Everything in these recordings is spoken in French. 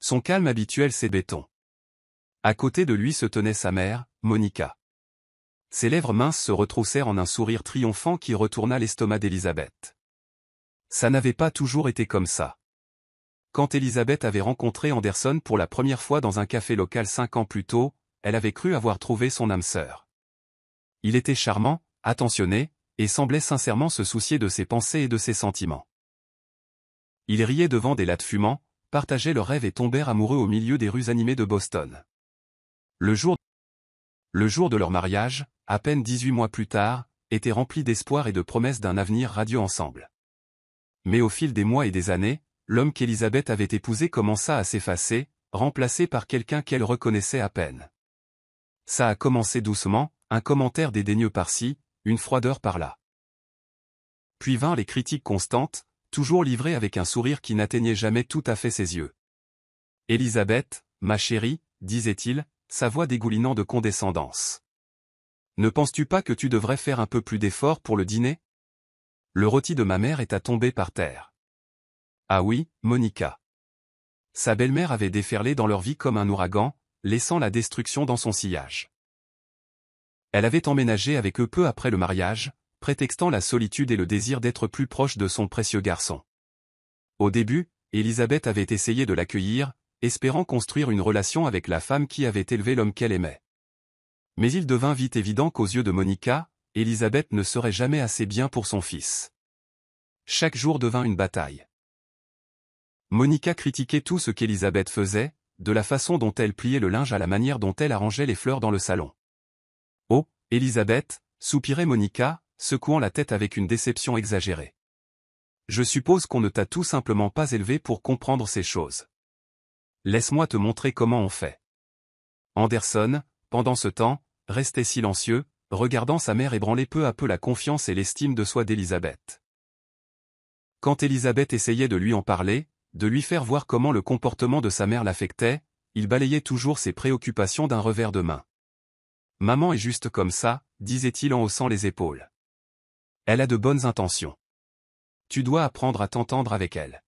Son calme habituel c'est béton. À côté de lui se tenait sa mère, Monica. Ses lèvres minces se retroussèrent en un sourire triomphant qui retourna l'estomac d'Elisabeth. Ça n'avait pas toujours été comme ça. Quand Elisabeth avait rencontré Anderson pour la première fois dans un café local 5 ans plus tôt, elle avait cru avoir trouvé son âme sœur. Il était charmant, attentionné, et semblait sincèrement se soucier de ses pensées et de ses sentiments. Ils riaient devant des lattes fumant, partageaient leurs rêves et tombèrent amoureux au milieu des rues animées de Boston. Le jour de leur mariage, à peine 18 mois plus tard, était rempli d'espoir et de promesses d'un avenir radieux ensemble. Mais au fil des mois et des années, l'homme qu'Elisabeth avait épousé commença à s'effacer, remplacé par quelqu'un qu'elle reconnaissait à peine. Ça a commencé doucement, un commentaire dédaigneux par-ci, une froideur par-là. Puis vinrent les critiques constantes, toujours livrées avec un sourire qui n'atteignait jamais tout à fait ses yeux. « Elisabeth, ma chérie, disait-il, sa voix dégoulinant de condescendance. Ne penses-tu pas que tu devrais faire un peu plus d'effort pour le dîner? Le rôti de ma mère est à tomber par terre. » Ah oui, Monica. Sa belle-mère avait déferlé dans leur vie comme un ouragan, laissant la destruction dans son sillage. Elle avait emménagé avec eux peu après le mariage, prétextant la solitude et le désir d'être plus proche de son précieux garçon. Au début, Elisabeth avait essayé de l'accueillir, espérant construire une relation avec la femme qui avait élevé l'homme qu'elle aimait. Mais il devint vite évident qu'aux yeux de Monica, Elisabeth ne serait jamais assez bien pour son fils. Chaque jour devint une bataille. Monica critiquait tout ce qu'Elisabeth faisait, de la façon dont elle pliait le linge à la manière dont elle arrangeait les fleurs dans le salon. « Oh, Elisabeth » soupirait Monica, secouant la tête avec une déception exagérée. « Je suppose qu'on ne t'a tout simplement pas élevé pour comprendre ces choses. Laisse-moi te montrer comment on fait. » Anderson, pendant ce temps, restait silencieux, regardant sa mère ébranler peu à peu la confiance et l'estime de soi d'Elisabeth. Quand Elisabeth essayait de lui en parler, de lui faire voir comment le comportement de sa mère l'affectait, il balayait toujours ses préoccupations d'un revers de main. « Maman est juste comme ça, disait-il en haussant les épaules. Elle a de bonnes intentions. Tu dois apprendre à t'entendre avec elle. »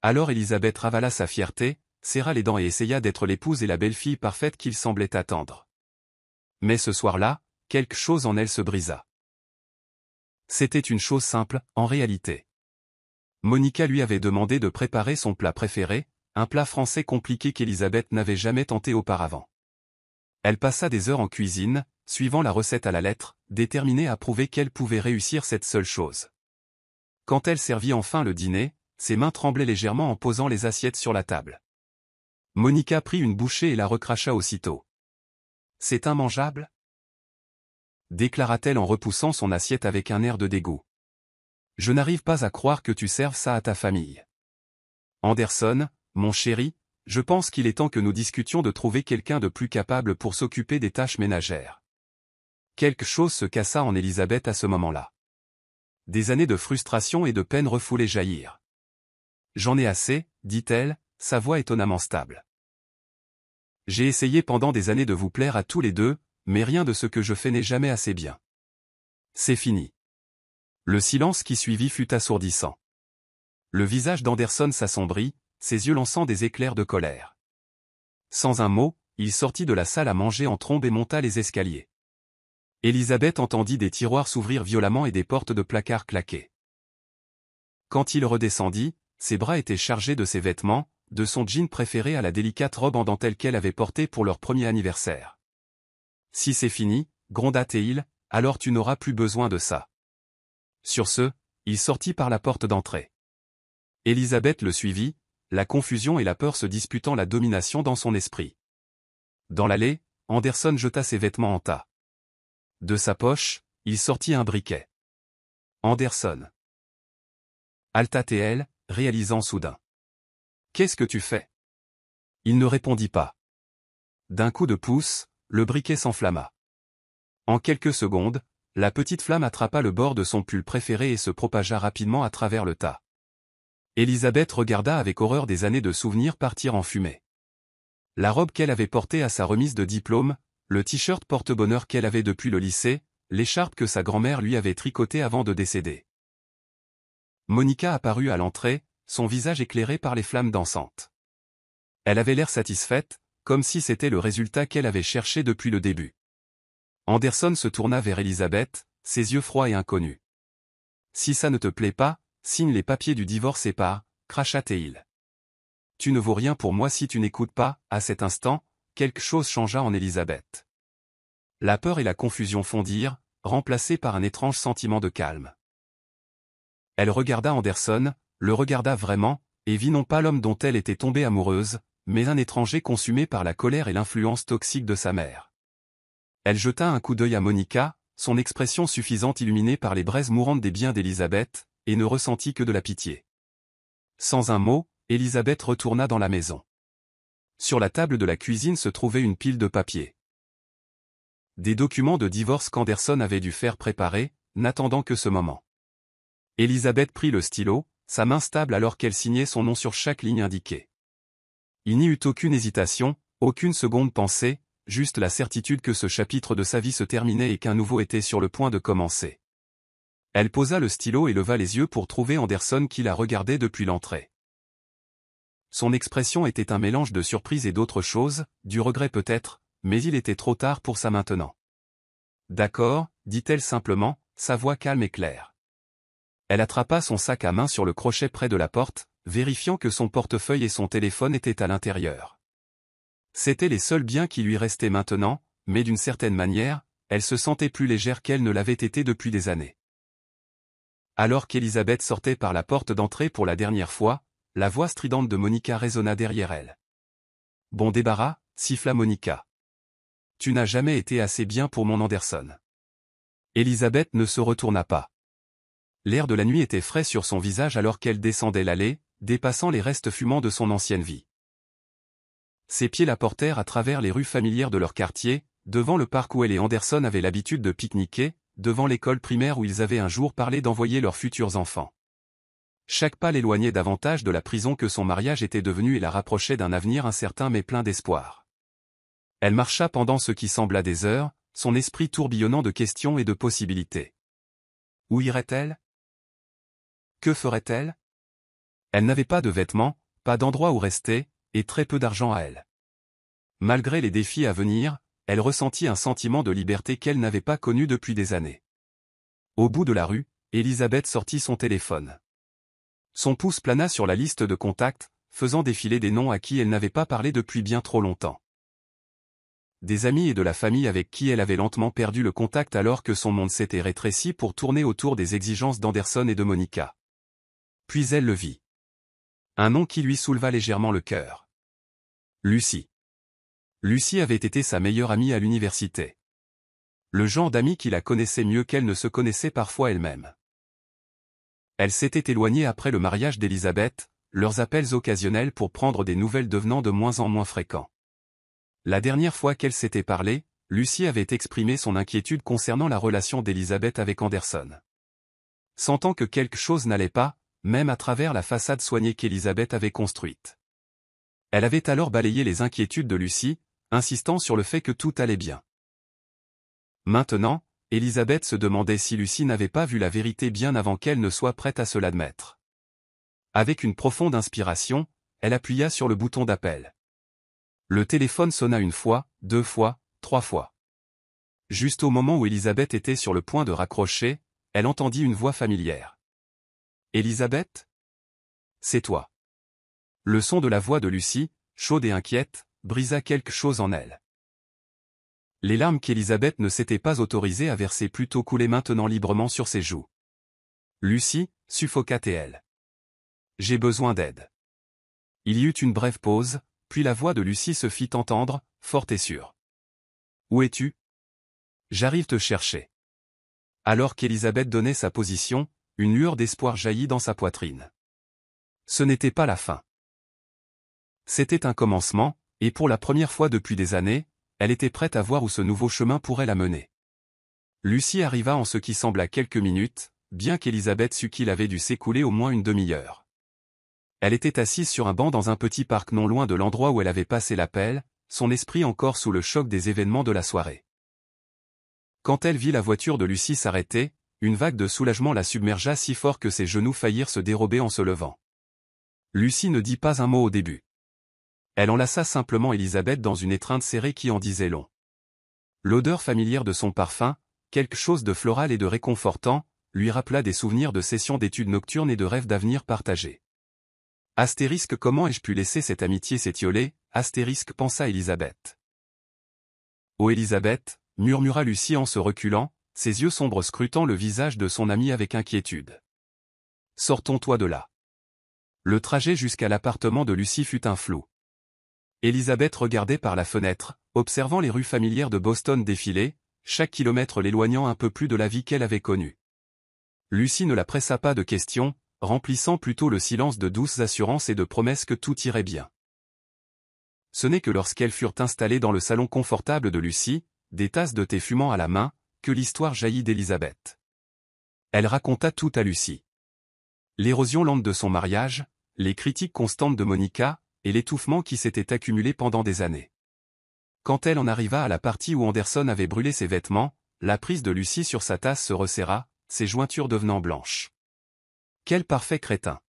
Alors Elisabeth ravala sa fierté, serra les dents et essaya d'être l'épouse et la belle-fille parfaite qu'il semblait attendre. Mais ce soir-là, quelque chose en elle se brisa. C'était une chose simple, en réalité. Monica lui avait demandé de préparer son plat préféré, un plat français compliqué qu'Elisabeth n'avait jamais tenté auparavant. Elle passa des heures en cuisine, suivant la recette à la lettre, déterminée à prouver qu'elle pouvait réussir cette seule chose. Quand elle servit enfin le dîner, ses mains tremblaient légèrement en posant les assiettes sur la table. Monica prit une bouchée et la recracha aussitôt. « C'est immangeable » déclara-t-elle en repoussant son assiette avec un air de dégoût. « Je n'arrive pas à croire que tu serves ça à ta famille. Anderson, mon chéri, je pense qu'il est temps que nous discutions de trouver quelqu'un de plus capable pour s'occuper des tâches ménagères. » Quelque chose se cassa en Elisabeth à ce moment-là. Des années de frustration et de peine refoulées jaillirent. « J'en ai assez, dit-elle, sa voix étonnamment stable. J'ai essayé pendant des années de vous plaire à tous les deux, mais rien de ce que je fais n'est jamais assez bien. C'est fini. » Le silence qui suivit fut assourdissant. Le visage d'Anderson s'assombrit, ses yeux lançant des éclairs de colère. Sans un mot, il sortit de la salle à manger en trombe et monta les escaliers. Elisabeth entendit des tiroirs s'ouvrir violemment et des portes de placard claquer. Quand il redescendit, ses bras étaient chargés de ses vêtements, de son jean préféré à la délicate robe en dentelle qu'elle avait portée pour leur premier anniversaire. « Si c'est fini, gronda-t-il, alors tu n'auras plus besoin de ça. » Sur ce, il sortit par la porte d'entrée. Elisabeth le suivit, la confusion et la peur se disputant la domination dans son esprit. Dans l'allée, Anderson jeta ses vêtements en tas. De sa poche, il sortit un briquet. Anderson. Halta-t-elle, réalisant soudain. « Qu'est-ce que tu fais ?» Il ne répondit pas. D'un coup de pouce, le briquet s'enflamma. En quelques secondes, la petite flamme attrapa le bord de son pull préféré et se propagea rapidement à travers le tas. Elisabeth regarda avec horreur des années de souvenirs partir en fumée. La robe qu'elle avait portée à sa remise de diplôme, le t-shirt porte-bonheur qu'elle avait depuis le lycée, l'écharpe que sa grand-mère lui avait tricotée avant de décéder. Monica apparut à l'entrée, son visage éclairé par les flammes dansantes. Elle avait l'air satisfaite, comme si c'était le résultat qu'elle avait cherché depuis le début. Anderson se tourna vers Elizabeth, ses yeux froids et inconnus. « Si ça ne te plaît pas, signe les papiers du divorce et pas, cracha-t-il. Tu ne vaux rien pour moi si tu n'écoutes pas. » À cet instant, quelque chose changea en Elizabeth. La peur et la confusion fondirent, remplacées par un étrange sentiment de calme. Elle regarda Anderson, le regarda vraiment, et vit non pas l'homme dont elle était tombée amoureuse, mais un étranger consumé par la colère et l'influence toxique de sa mère. Elle jeta un coup d'œil à Monica, son expression suffisante illuminée par les braises mourantes des biens d'Elizabeth, et ne ressentit que de la pitié. Sans un mot, Elizabeth retourna dans la maison. Sur la table de la cuisine se trouvait une pile de papiers. Des documents de divorce qu'Anderson avait dû faire préparer, n'attendant que ce moment. Elizabeth prit le stylo, sa main stable alors qu'elle signait son nom sur chaque ligne indiquée. Il n'y eut aucune hésitation, aucune seconde pensée, juste la certitude que ce chapitre de sa vie se terminait et qu'un nouveau était sur le point de commencer. Elle posa le stylo et leva les yeux pour trouver Anderson qui la regardait depuis l'entrée. Son expression était un mélange de surprise et d'autre chose, du regret peut-être, mais il était trop tard pour ça maintenant. « D'accord, » dit-elle simplement, sa voix calme et claire. Elle attrapa son sac à main sur le crochet près de la porte, vérifiant que son portefeuille et son téléphone étaient à l'intérieur. C'étaient les seuls biens qui lui restaient maintenant, mais d'une certaine manière, elle se sentait plus légère qu'elle ne l'avait été depuis des années. Alors qu'Elizabeth sortait par la porte d'entrée pour la dernière fois, la voix stridente de Monica résonna derrière elle. « Bon débarras » siffla Monica. « Tu n'as jamais été assez bien pour mon Anderson. » Elizabeth ne se retourna pas. L'air de la nuit était frais sur son visage alors qu'elle descendait l'allée, dépassant les restes fumants de son ancienne vie. Ses pieds la portèrent à travers les rues familières de leur quartier, devant le parc où elle et Anderson avaient l'habitude de pique-niquer, devant l'école primaire où ils avaient un jour parlé d'envoyer leurs futurs enfants. Chaque pas l'éloignait davantage de la prison que son mariage était devenu et la rapprochait d'un avenir incertain mais plein d'espoir. Elle marcha pendant ce qui sembla des heures, son esprit tourbillonnant de questions et de possibilités. Où irait-elle? Que ferait-elle? Elle n'avait pas de vêtements, pas d'endroit où rester, et très peu d'argent à elle. Malgré les défis à venir, elle ressentit un sentiment de liberté qu'elle n'avait pas connu depuis des années. Au bout de la rue, Elizabeth sortit son téléphone. Son pouce plana sur la liste de contacts, faisant défiler des noms à qui elle n'avait pas parlé depuis bien trop longtemps. Des amis et de la famille avec qui elle avait lentement perdu le contact alors que son monde s'était rétréci pour tourner autour des exigences d'Anderson et de Monica. Puis elle le vit. Un nom qui lui souleva légèrement le cœur. Lucy. Lucy avait été sa meilleure amie à l'université. Le genre d'amie qui la connaissait mieux qu'elle ne se connaissait parfois elle-même. Elle s'était éloignée après le mariage d'Elizabeth, leurs appels occasionnels pour prendre des nouvelles devenant de moins en moins fréquents. La dernière fois qu'elle s'était parlé, Lucy avait exprimé son inquiétude concernant la relation d'Elizabeth avec Anderson. Sentant que quelque chose n'allait pas, même à travers la façade soignée qu'Elizabeth avait construite. Elle avait alors balayé les inquiétudes de Lucy, insistant sur le fait que tout allait bien. Maintenant, Elizabeth se demandait si Lucy n'avait pas vu la vérité bien avant qu'elle ne soit prête à se l'admettre. Avec une profonde inspiration, elle appuya sur le bouton d'appel. Le téléphone sonna une fois, 2 fois, 3 fois. Juste au moment où Elizabeth était sur le point de raccrocher, elle entendit une voix familière. « Elizabeth ? C'est toi. » Le son de la voix de Lucy, chaude et inquiète, brisa quelque chose en elle. Les larmes qu'Elizabeth ne s'était pas autorisée à verser plus tôt coulaient maintenant librement sur ses joues. Lucy, suffoqua-t-elle. « J'ai besoin d'aide. » Il y eut une brève pause, puis la voix de Lucy se fit entendre, forte et sûre. « Où es-tu ? J'arrive te chercher. » Alors qu'Elizabeth donnait sa position, une lueur d'espoir jaillit dans sa poitrine. Ce n'était pas la fin. C'était un commencement, et pour la première fois depuis des années, elle était prête à voir où ce nouveau chemin pourrait la mener. Lucy arriva en ce qui sembla quelques minutes, bien qu'Elizabeth sût qu'il avait dû s'écouler au moins une demi-heure. Elle était assise sur un banc dans un petit parc non loin de l'endroit où elle avait passé l'appel, son esprit encore sous le choc des événements de la soirée. Quand elle vit la voiture de Lucy s'arrêter, une vague de soulagement la submergea si fort que ses genoux faillirent se dérober en se levant. Lucy ne dit pas un mot au début. Elle enlaça simplement Élisabeth dans une étreinte serrée qui en disait long. L'odeur familière de son parfum, quelque chose de floral et de réconfortant, lui rappela des souvenirs de sessions d'études nocturnes et de rêves d'avenir partagés. Astérisque, comment ai-je pu laisser cette amitié s'étioler, astérisque, pensa Élisabeth. Oh Élisabeth, murmura Lucie en se reculant, ses yeux sombres scrutant le visage de son amie avec inquiétude. Sortons-toi de là. Le trajet jusqu'à l'appartement de Lucie fut un flou. Élisabeth regardait par la fenêtre, observant les rues familières de Boston défiler, chaque kilomètre l'éloignant un peu plus de la vie qu'elle avait connue. Lucie ne la pressa pas de questions, remplissant plutôt le silence de douces assurances et de promesses que tout irait bien. Ce n'est que lorsqu'elles furent installées dans le salon confortable de Lucie, des tasses de thé fumant à la main, que l'histoire jaillit d'Élisabeth. Elle raconta tout à Lucie. L'érosion lente de son mariage, les critiques constantes de Monica, et l'étouffement qui s'était accumulé pendant des années. Quand elle en arriva à la partie où Anderson avait brûlé ses vêtements, la prise de Lucie sur sa tasse se resserra, ses jointures devenant blanches. Quel parfait crétin!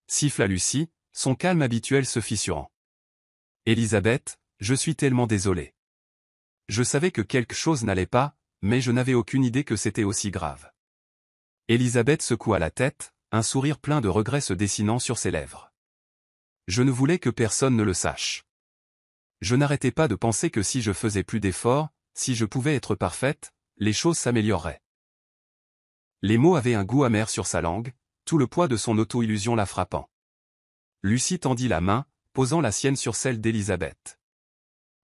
Siffla Lucie, son calme habituel se fissurant. Élisabeth, je suis tellement désolée. Je savais que quelque chose n'allait pas, mais je n'avais aucune idée que c'était aussi grave. Élisabeth secoua la tête, un sourire plein de regret se dessinant sur ses lèvres. Je ne voulais que personne ne le sache. Je n'arrêtais pas de penser que si je faisais plus d'efforts, si je pouvais être parfaite, les choses s'amélioreraient. Les mots avaient un goût amer sur sa langue, tout le poids de son auto-illusion la frappant. Lucie tendit la main, posant la sienne sur celle d'Élisabeth.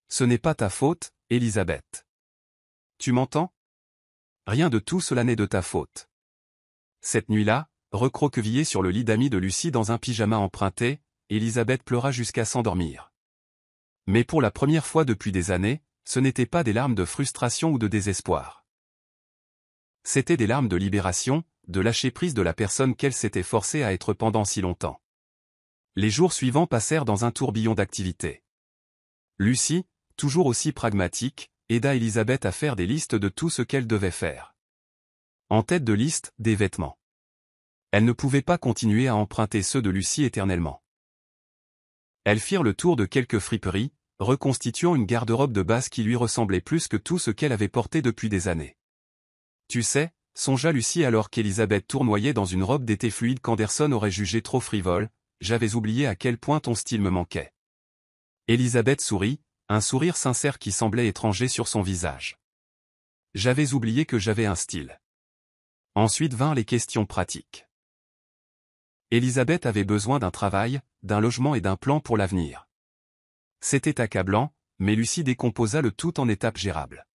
Ce n'est pas ta faute, Élisabeth. Tu m'entends? Rien de tout cela n'est de ta faute. Cette nuit-là, recroquevillée sur le lit d'amis de Lucie dans un pyjama emprunté, Élisabeth pleura jusqu'à s'endormir. Mais pour la première fois depuis des années, ce n'étaient pas des larmes de frustration ou de désespoir. C'étaient des larmes de libération, de lâcher prise de la personne qu'elle s'était forcée à être pendant si longtemps. Les jours suivants passèrent dans un tourbillon d'activités. Lucie, toujours aussi pragmatique, aida Élisabeth à faire des listes de tout ce qu'elle devait faire. En tête de liste, des vêtements. Elle ne pouvait pas continuer à emprunter ceux de Lucie éternellement. Elles firent le tour de quelques friperies, reconstituant une garde-robe de base qui lui ressemblait plus que tout ce qu'elle avait porté depuis des années. Tu sais, songea Lucie alors qu'Élisabeth tournoyait dans une robe d'été fluide qu'Anderson aurait jugée trop frivole, j'avais oublié à quel point ton style me manquait. Élisabeth sourit, un sourire sincère qui semblait étranger sur son visage. J'avais oublié que j'avais un style. Ensuite vinrent les questions pratiques. Élisabeth avait besoin d'un travail, d'un logement et d'un plan pour l'avenir. C'était accablant, mais Lucie décomposa le tout en étapes gérables.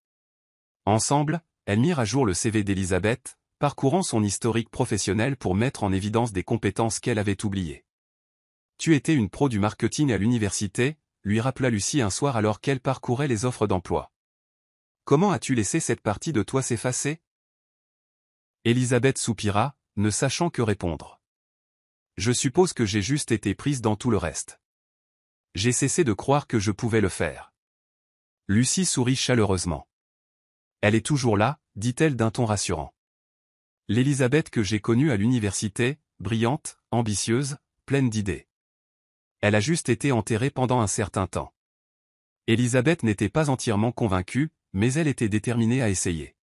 Ensemble, elles mirent à jour le CV d'Élisabeth, parcourant son historique professionnel pour mettre en évidence des compétences qu'elle avait oubliées. Tu étais une pro du marketing à l'université, lui rappela Lucie un soir alors qu'elle parcourait les offres d'emploi. Comment as-tu laissé cette partie de toi s'effacer? Élisabeth soupira, ne sachant que répondre. Je suppose que j'ai juste été prise dans tout le reste. J'ai cessé de croire que je pouvais le faire. Lucie sourit chaleureusement. Elle est toujours là, dit-elle d'un ton rassurant. L'Élisabeth que j'ai connue à l'université, brillante, ambitieuse, pleine d'idées. Elle a juste été enterrée pendant un certain temps. Élisabeth n'était pas entièrement convaincue, mais elle était déterminée à essayer.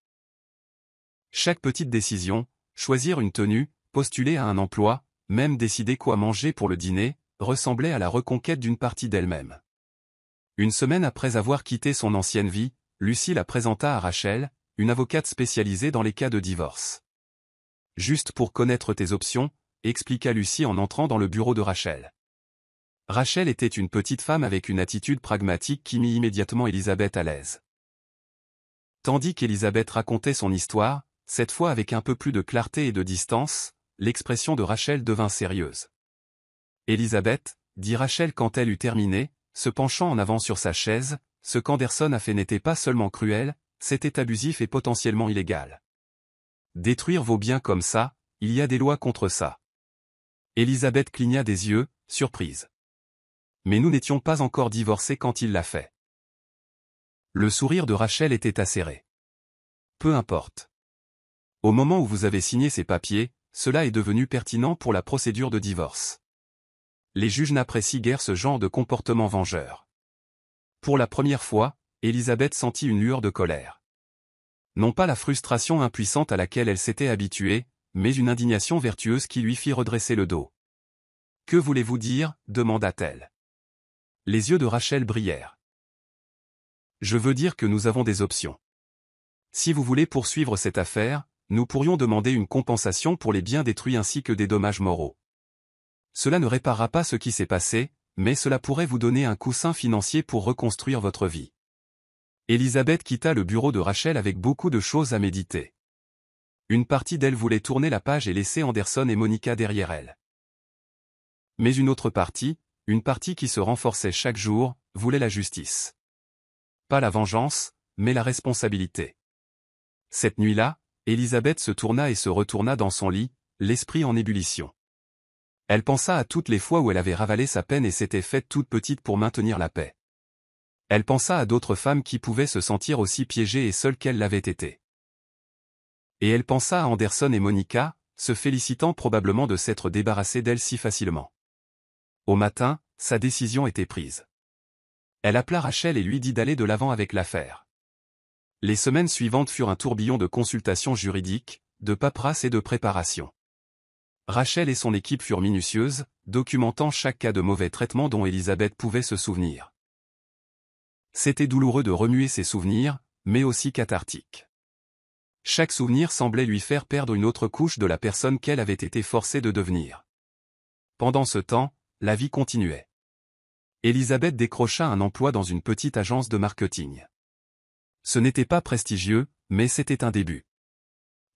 Chaque petite décision, choisir une tenue, postuler à un emploi, même décider quoi manger pour le dîner, ressemblait à la reconquête d'une partie d'elle-même. Une semaine après avoir quitté son ancienne vie, Lucie la présenta à Rachel, une avocate spécialisée dans les cas de divorce. Juste pour connaître tes options, expliqua Lucie en entrant dans le bureau de Rachel. Rachel était une petite femme avec une attitude pragmatique qui mit immédiatement Élisabeth à l'aise. Tandis qu'Élisabeth racontait son histoire, cette fois avec un peu plus de clarté et de distance, l'expression de Rachel devint sérieuse. Élisabeth, dit Rachel quand elle eut terminé, se penchant en avant sur sa chaise, ce qu'Anderson a fait n'était pas seulement cruel, c'était abusif et potentiellement illégal. Détruire vos biens comme ça, il y a des lois contre ça. Élisabeth cligna des yeux, surprise. Mais nous n'étions pas encore divorcés quand il l'a fait. Le sourire de Rachel était acéré. Peu importe. Au moment où vous avez signé ces papiers, cela est devenu pertinent pour la procédure de divorce. Les juges n'apprécient guère ce genre de comportement vengeur. Pour la première fois, Élisabeth sentit une lueur de colère. Non pas la frustration impuissante à laquelle elle s'était habituée, mais une indignation vertueuse qui lui fit redresser le dos. « Que voulez-vous dire » demanda-t-elle. Les yeux de Rachel brillèrent. « Je veux dire que nous avons des options. Si vous voulez poursuivre cette affaire, nous pourrions demander une compensation pour les biens détruits ainsi que des dommages moraux. Cela ne réparera pas ce qui s'est passé, mais cela pourrait vous donner un coussin financier pour reconstruire votre vie. » Élisabeth quitta le bureau de Rachel avec beaucoup de choses à méditer. Une partie d'elle voulait tourner la page et laisser Anderson et Monica derrière elle. Mais une autre partie, une partie qui se renforçait chaque jour, voulait la justice. Pas la vengeance, mais la responsabilité. Cette nuit-là, Élisabeth se tourna et se retourna dans son lit, l'esprit en ébullition. Elle pensa à toutes les fois où elle avait ravalé sa peine et s'était faite toute petite pour maintenir la paix. Elle pensa à d'autres femmes qui pouvaient se sentir aussi piégées et seules qu'elle l'avait été. Et elle pensa à Anderson et Monica, se félicitant probablement de s'être débarrassée d'elle si facilement. Au matin, sa décision était prise. Elle appela Rachel et lui dit d'aller de l'avant avec l'affaire. Les semaines suivantes furent un tourbillon de consultations juridiques, de paperasse et de préparation. Rachel et son équipe furent minutieuses, documentant chaque cas de mauvais traitement dont Élisabeth pouvait se souvenir. C'était douloureux de remuer ses souvenirs, mais aussi cathartique. Chaque souvenir semblait lui faire perdre une autre couche de la personne qu'elle avait été forcée de devenir. Pendant ce temps, la vie continuait. Élisabeth décrocha un emploi dans une petite agence de marketing. Ce n'était pas prestigieux, mais c'était un début.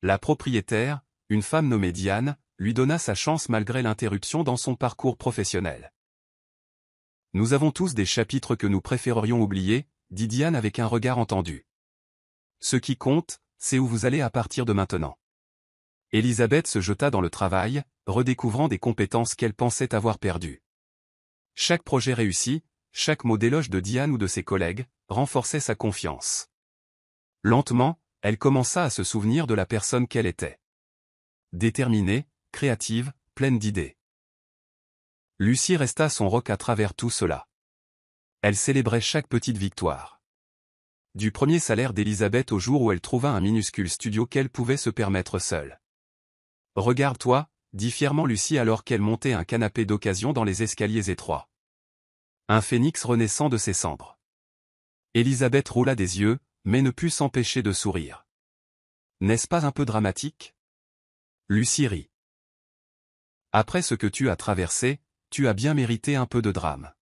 La propriétaire, une femme nommée Diane, lui donna sa chance malgré l'interruption dans son parcours professionnel. « Nous avons tous des chapitres que nous préférerions oublier », dit Diane avec un regard entendu. « Ce qui compte, c'est où vous allez à partir de maintenant. » Élisabeth se jeta dans le travail, redécouvrant des compétences qu'elle pensait avoir perdues. Chaque projet réussi, chaque mot d'éloge de Diane ou de ses collègues, renforçait sa confiance. Lentement, elle commença à se souvenir de la personne qu'elle était. Déterminée, créative, pleine d'idées. Lucie resta son roc à travers tout cela. Elle célébrait chaque petite victoire. Du premier salaire d'Élisabeth au jour où elle trouva un minuscule studio qu'elle pouvait se permettre seule. « Regarde-toi », dit fièrement Lucie alors qu'elle montait un canapé d'occasion dans les escaliers étroits. Un phénix renaissant de ses cendres. Élisabeth roula des yeux, mais ne put s'empêcher de sourire. « N'est-ce pas un peu dramatique ?» Lucie rit. « Après ce que tu as traversé, tu as bien mérité un peu de drame. »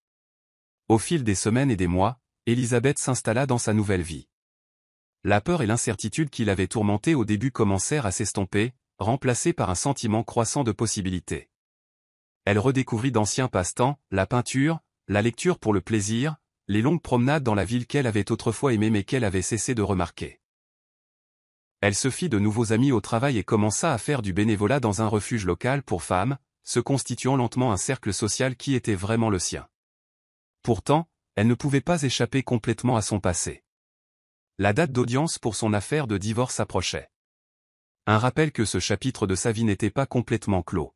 Au fil des semaines et des mois, Élisabeth s'installa dans sa nouvelle vie. La peur et l'incertitude qui l'avaient tourmentée au début commencèrent à s'estomper, remplacées par un sentiment croissant de possibilités. Elle redécouvrit d'anciens passe-temps, la peinture, la lecture pour le plaisir, les longues promenades dans la ville qu'elle avait autrefois aimée mais qu'elle avait cessé de remarquer. Elle se fit de nouveaux amis au travail et commença à faire du bénévolat dans un refuge local pour femmes, se constituant lentement un cercle social qui était vraiment le sien. Pourtant, elle ne pouvait pas échapper complètement à son passé. La date d'audience pour son affaire de divorce approchait. Un rappel que ce chapitre de sa vie n'était pas complètement clos.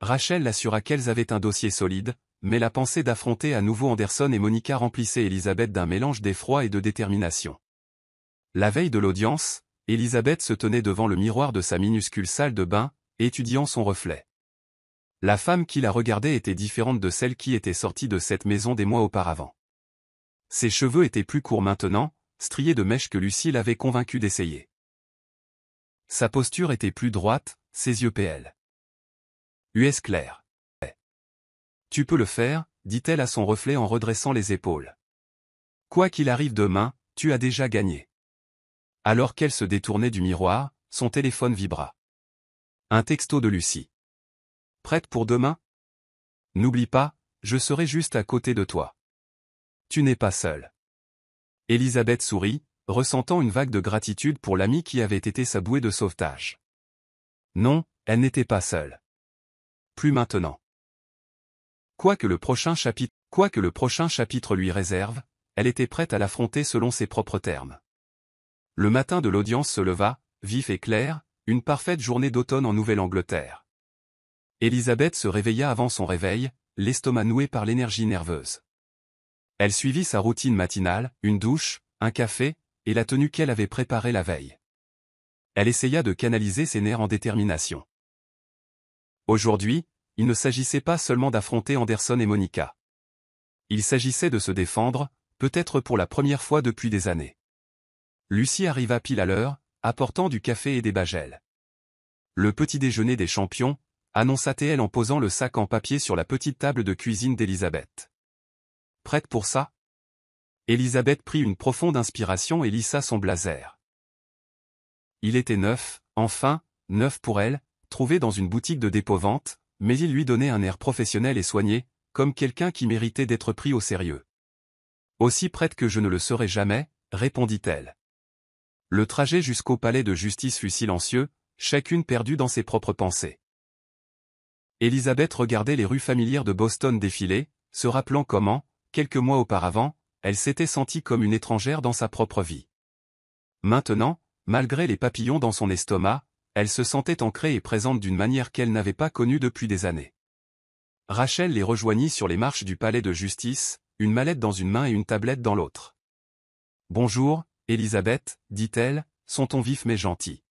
Rachel l'assura qu'elles avaient un dossier solide, mais la pensée d'affronter à nouveau Anderson et Monica remplissait Élisabeth d'un mélange d'effroi et de détermination. La veille de l'audience, Élisabeth se tenait devant le miroir de sa minuscule salle de bain, étudiant son reflet. La femme qui la regardait était différente de celle qui était sortie de cette maison des mois auparavant. Ses cheveux étaient plus courts maintenant, striés de mèches que Lucie l'avait convaincue d'essayer. Sa posture était plus droite, ses yeux pâles. US clair. « Tu peux le faire », dit-elle à son reflet en redressant les épaules. « Quoi qu'il arrive demain, tu as déjà gagné. » Alors qu'elle se détournait du miroir, son téléphone vibra. Un texto de Lucie. « Prête pour demain ? N'oublie pas, je serai juste à côté de toi. Tu n'es pas seule. » Élisabeth sourit, ressentant une vague de gratitude pour l'amie qui avait été sa bouée de sauvetage. Non, elle n'était pas seule. Plus maintenant. Quoi que le prochain chapitre lui réserve, elle était prête à l'affronter selon ses propres termes. Le matin de l'audience se leva, vif et clair, une parfaite journée d'automne en Nouvelle-Angleterre. Elisabeth se réveilla avant son réveil, l'estomac noué par l'énergie nerveuse. Elle suivit sa routine matinale, une douche, un café, et la tenue qu'elle avait préparée la veille. Elle essaya de canaliser ses nerfs en détermination. Aujourd'hui, il ne s'agissait pas seulement d'affronter Anderson et Monica. Il s'agissait de se défendre, peut-être pour la première fois depuis des années. Lucie arriva pile à l'heure, apportant du café et des bagels. Le petit déjeuner des champions, annonça-t-elle en posant le sac en papier sur la petite table de cuisine d'Elisabeth. Prête pour ça? Elisabeth prit une profonde inspiration et lissa son blazer. Il était neuf, enfin, neuf pour elle, trouvé dans une boutique de dépôt-vente, mais il lui donnait un air professionnel et soigné, comme quelqu'un qui méritait d'être pris au sérieux. Aussi prête que je ne le serai jamais, répondit-elle. Le trajet jusqu'au palais de justice fut silencieux, chacune perdue dans ses propres pensées. Elisabeth regardait les rues familières de Boston défiler, se rappelant comment, quelques mois auparavant, elle s'était sentie comme une étrangère dans sa propre vie. Maintenant, malgré les papillons dans son estomac, elle se sentait ancrée et présente d'une manière qu'elle n'avait pas connue depuis des années. Rachel les rejoignit sur les marches du palais de justice, une mallette dans une main et une tablette dans l'autre. « Bonjour, Elisabeth, dit-elle, son ton vif mais gentil.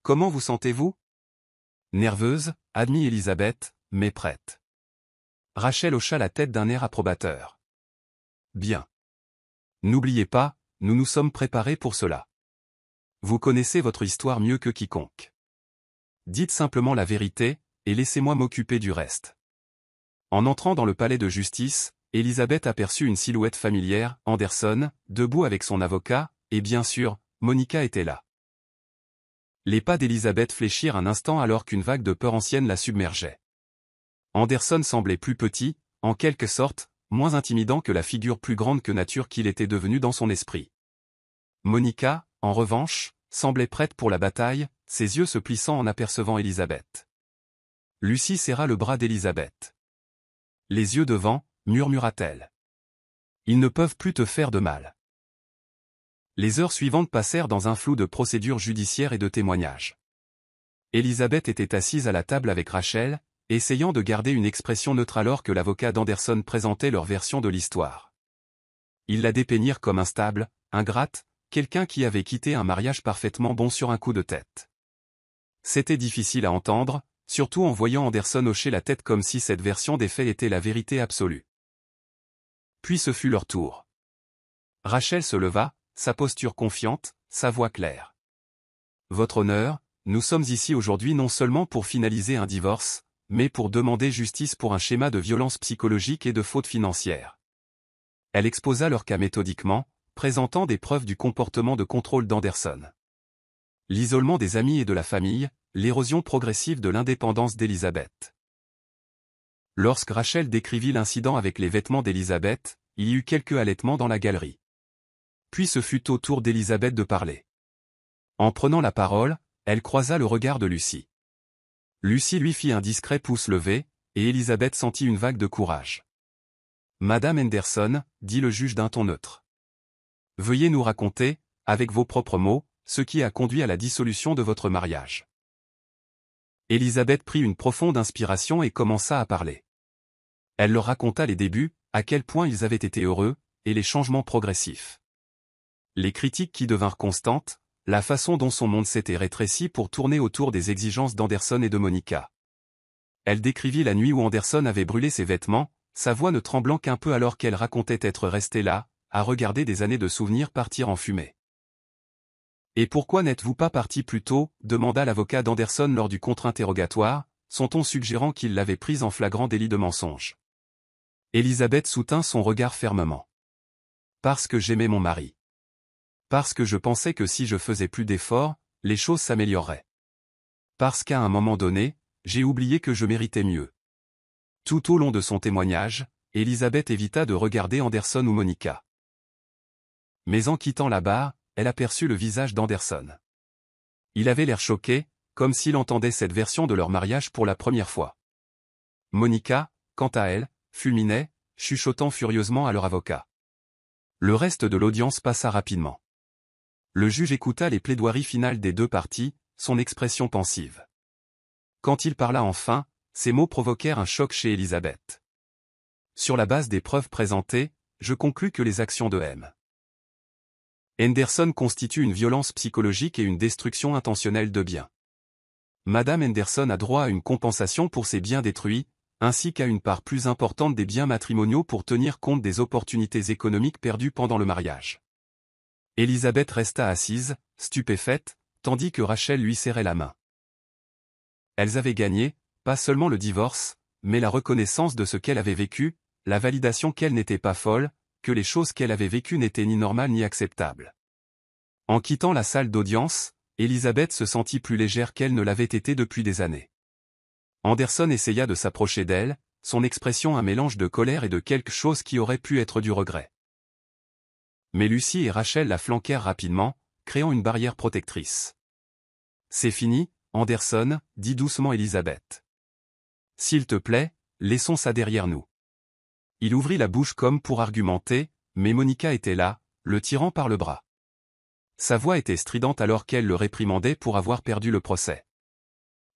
Comment vous sentez-vous? Nerveuse, admit Elisabeth, mais prête. Rachel hocha la tête d'un air approbateur. Bien. N'oubliez pas, nous nous sommes préparés pour cela. Vous connaissez votre histoire mieux que quiconque. Dites simplement la vérité, et laissez-moi m'occuper du reste. En entrant dans le palais de justice, Elisabeth aperçut une silhouette familière, Anderson, debout avec son avocat, et bien sûr, Monica était là. Les pas d'Elisabeth fléchirent un instant alors qu'une vague de peur ancienne la submergeait. Anderson semblait plus petit, en quelque sorte, moins intimidant que la figure plus grande que nature qu'il était devenu dans son esprit. Monica, en revanche, semblait prête pour la bataille, ses yeux se plissant en apercevant Elisabeth. Lucie serra le bras d'Elisabeth. Les yeux devant, murmura-t-elle. Ils ne peuvent plus te faire de mal. Les heures suivantes passèrent dans un flou de procédures judiciaires et de témoignages. Elisabeth était assise à la table avec Rachel, essayant de garder une expression neutre alors que l'avocat d'Anderson présentait leur version de l'histoire. Ils la dépeignirent comme instable, ingrate, quelqu'un qui avait quitté un mariage parfaitement bon sur un coup de tête. C'était difficile à entendre, surtout en voyant Anderson hocher la tête comme si cette version des faits était la vérité absolue. Puis ce fut leur tour. Rachel se leva, sa posture confiante, sa voix claire. Votre honneur, nous sommes ici aujourd'hui non seulement pour finaliser un divorce, mais pour demander justice pour un schéma de violence psychologique et de faute financière. Elle exposa leur cas méthodiquement, présentant des preuves du comportement de contrôle d'Anderson. L'isolement des amis et de la famille, l'érosion progressive de l'indépendance d'Elisabeth. Lorsque Rachel décrivit l'incident avec les vêtements d'Elisabeth, il y eut quelques halètements dans la galerie. Puis ce fut au tour d'Elisabeth de parler. En prenant la parole, elle croisa le regard de Lucie. Lucie lui fit un discret pouce levé, et Elisabeth sentit une vague de courage. Madame Anderson, dit le juge d'un ton neutre. Veuillez nous raconter, avec vos propres mots, ce qui a conduit à la dissolution de votre mariage. Elisabeth prit une profonde inspiration et commença à parler. Elle leur raconta les débuts, à quel point ils avaient été heureux, et les changements progressifs. Les critiques qui devinrent constantes, la façon dont son monde s'était rétréci pour tourner autour des exigences d'Anderson et de Monica. Elle décrivit la nuit où Anderson avait brûlé ses vêtements, sa voix ne tremblant qu'un peu alors qu'elle racontait être restée là, à regarder des années de souvenirs partir en fumée. « Et pourquoi n'êtes-vous pas parti plus tôt » demanda l'avocat d'Anderson lors du contre-interrogatoire, son ton suggérant qu'il l'avait prise en flagrant délit de mensonge. Elisabeth soutint son regard fermement. « Parce que j'aimais mon mari. Parce que je pensais que si je faisais plus d'efforts, les choses s'amélioreraient. Parce qu'à un moment donné, j'ai oublié que je méritais mieux. » Tout au long de son témoignage, Elisabeth évita de regarder Anderson ou Monica. Mais en quittant la barre, elle aperçut le visage d'Anderson. Il avait l'air choqué, comme s'il entendait cette version de leur mariage pour la première fois. Monica, quant à elle, fulminait, chuchotant furieusement à leur avocat. Le reste de l'audience passa rapidement. Le juge écouta les plaidoiries finales des deux parties, son expression pensive. Quand il parla enfin, ces mots provoquèrent un choc chez Elisabeth. Sur la base des preuves présentées, je conclus que les actions de M. Henderson constituent une violence psychologique et une destruction intentionnelle de biens. Madame Henderson a droit à une compensation pour ses biens détruits, ainsi qu'à une part plus importante des biens matrimoniaux pour tenir compte des opportunités économiques perdues pendant le mariage. Elisabeth resta assise, stupéfaite, tandis que Rachel lui serrait la main. Elles avaient gagné, pas seulement le divorce, mais la reconnaissance de ce qu'elle avait vécu, la validation qu'elle n'était pas folle, que les choses qu'elle avait vécues n'étaient ni normales ni acceptables. En quittant la salle d'audience, Elisabeth se sentit plus légère qu'elle ne l'avait été depuis des années. Henderson essaya de s'approcher d'elle, son expression un mélange de colère et de quelque chose qui aurait pu être du regret. Mais Lucy et Rachel la flanquèrent rapidement, créant une barrière protectrice. « C'est fini, Henderson, dit doucement Elisabeth. S'il te plaît, laissons ça derrière nous. » Il ouvrit la bouche comme pour argumenter, mais Monica était là, le tirant par le bras. Sa voix était stridente alors qu'elle le réprimandait pour avoir perdu le procès.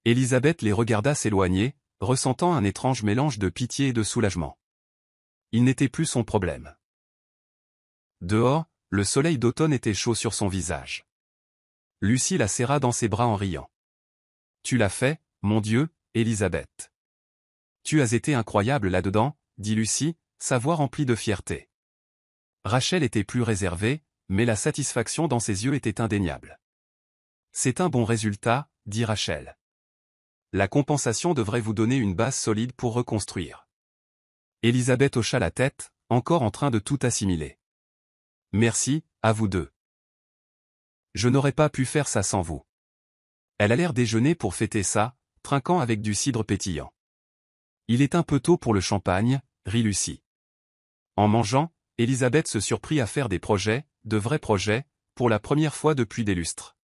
Elisabeth les regarda s'éloigner, ressentant un étrange mélange de pitié et de soulagement. Il n'était plus son problème. Dehors, le soleil d'automne était chaud sur son visage. Lucy la serra dans ses bras en riant. « Tu l'as fait, mon Dieu, Elisabeth. Tu as été incroyable là-dedans, » dit Lucy, sa voix remplie de fierté. Rachel était plus réservée, mais la satisfaction dans ses yeux était indéniable. « C'est un bon résultat, » dit Rachel. « La compensation devrait vous donner une base solide pour reconstruire. » Elisabeth hocha la tête, encore en train de tout assimiler. « Merci, à vous deux. Je n'aurais pas pu faire ça sans vous. » Elle allèrent déjeuner pour fêter ça, trinquant avec du cidre pétillant. « Il est un peu tôt pour le champagne, » rit Lucy. En mangeant, Elisabeth se surprit à faire des projets, de vrais projets, pour la première fois depuis des lustres.